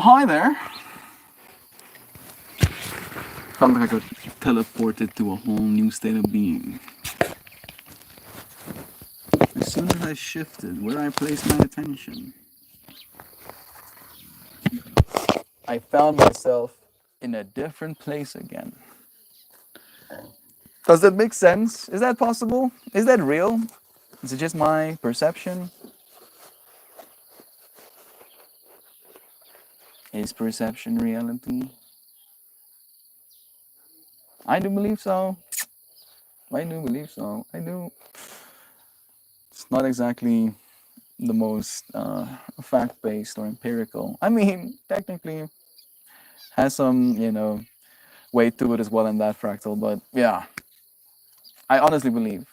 hi there. Felt like I got teleported to a whole new state of being. As soon as I shifted where I placed my attention, I found myself in a different place again. Does that make sense? Is that possible? Is that real? Is it just my perception? Is perception reality? I do believe so. I do believe so. I do. It's not exactly the most fact based or empirical. I mean, technically, has some, weight to it as well in that fractal. But yeah, I honestly believe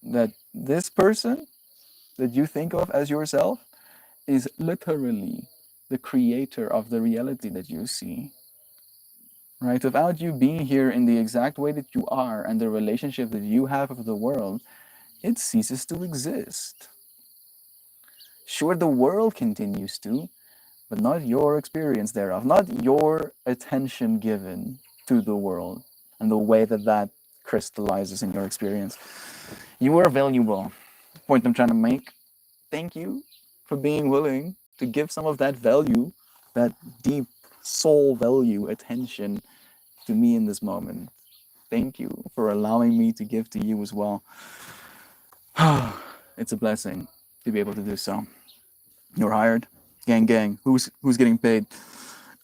that this person that you think of as yourself is literally the creator of the reality that you see. Right? Without you being here in the exact way that you are and the relationship that you have with the world, it ceases to exist. Sure, the world continues to, but not your experience thereof, not your attention given to the world and the way that that crystallizes in your experience. You are valuable. Point I'm trying to make. Thank you for being willing to give some of that value, that deep soul value, attention to me in this moment. Thank you for allowing me to give to you as well. It's a blessing to be able to do so. You're hired. Gang gang. Who's getting paid?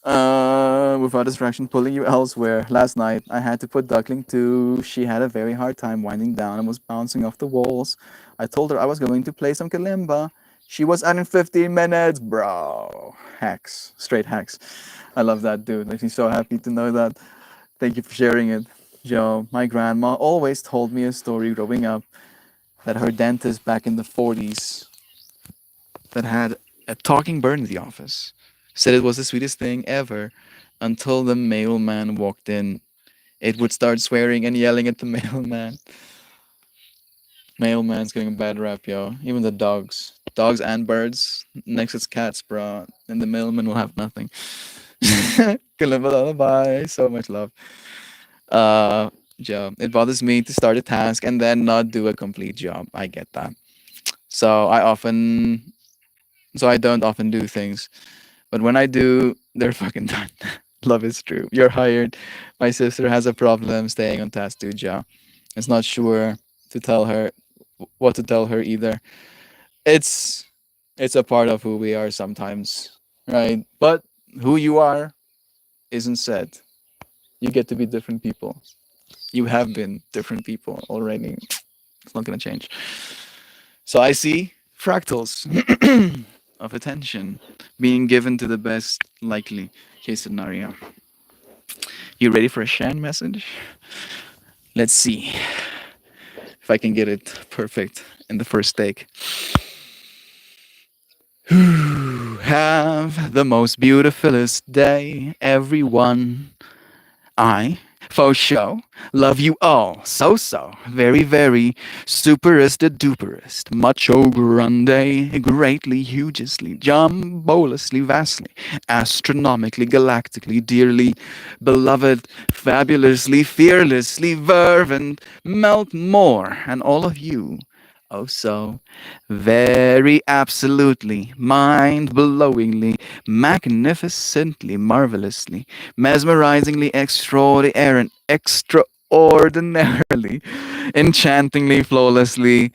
Without distraction, pulling you elsewhere. Last night, I had to put Duckling to. She had a very hard time winding down and was bouncing off the walls. I told her I was going to play some kalimba. She was out in 15 minutes, bro. Hacks. Straight hacks. I love that, dude. Makes me so happy to know that. Thank you for sharing it. Joe, my grandma always told me a story growing up that her dentist back in the 40s that had a talking bird in the office said it was the sweetest thing ever until the mailman walked in. It would start swearing and yelling at the mailman. Mailman's getting a bad rap, yo. Even the dogs. Dogs and birds. Next it's cats, bro. And the mailman will have nothing. Bye. So much love. Uh, Joe, it bothers me to start a task and then not do a complete job. I get that. So I don't often do things. But when I do, they're fucking done. Love is true. You're hired. My sister has a problem staying on task too, Joe. It's not sure to tell her what to tell her either. It's it's a part of who we are sometimes, right? But who you are isn't said. You get to be different people. You have been different people already. It's not gonna change. So I see fractals of attention being given to the best likely case scenario. You ready for a Shan message? Let's see if I can get it perfect in the first take. Have the most beautifulest day, everyone. I, for show, love you all so, very, very, superest, duperest, macho grande, greatly, hugely, jumbously, vastly, astronomically, galactically, dearly, beloved, fabulously, fearlessly, fervent, melt more, and all of you. Oh, so very absolutely, mind blowingly, magnificently, marvelously, mesmerizingly, extraordinarily, enchantingly, flawlessly,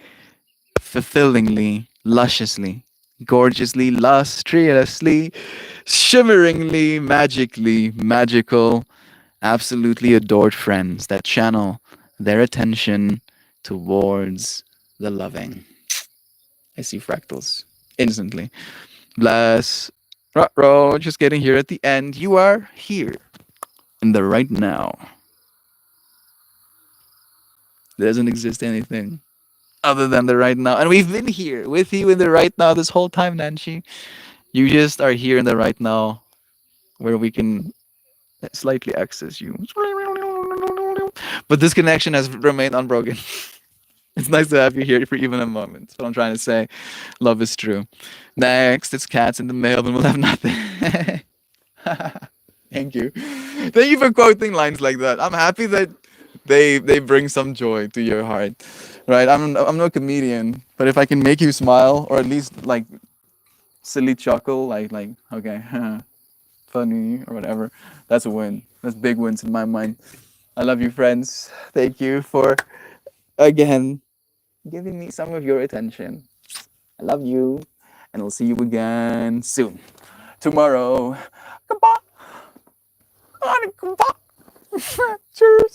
fulfillingly, lusciously, gorgeously, lustriously, shimmeringly, magically, magical, absolutely adored friends that channel their attention towards the loving. I see fractals instantly. Bless. Ruh-roh, just getting here at the end. You are here in the right now. There doesn't exist anything other than the right now. And we've been here with you in the right now this whole time, Nancy. You just are here in the right now where we can slightly access you. But this connection has remained unbroken. It's nice to have you here for even a moment. That's what I'm trying to say. Love is true. Next, it's cats in the mail, and we'll have nothing. Thank you. Thank you for quoting lines like that. I'm happy that they bring some joy to your heart. Right? I'm no comedian, but if I can make you smile or at least like silly chuckle, like okay, funny or whatever, that's a win. That's big wins in my mind. I love you, friends. Thank you for again giving me some of your attention. I love you, and I'll see you again soon. Tomorrow. Goodbye. Goodbye. Cheers.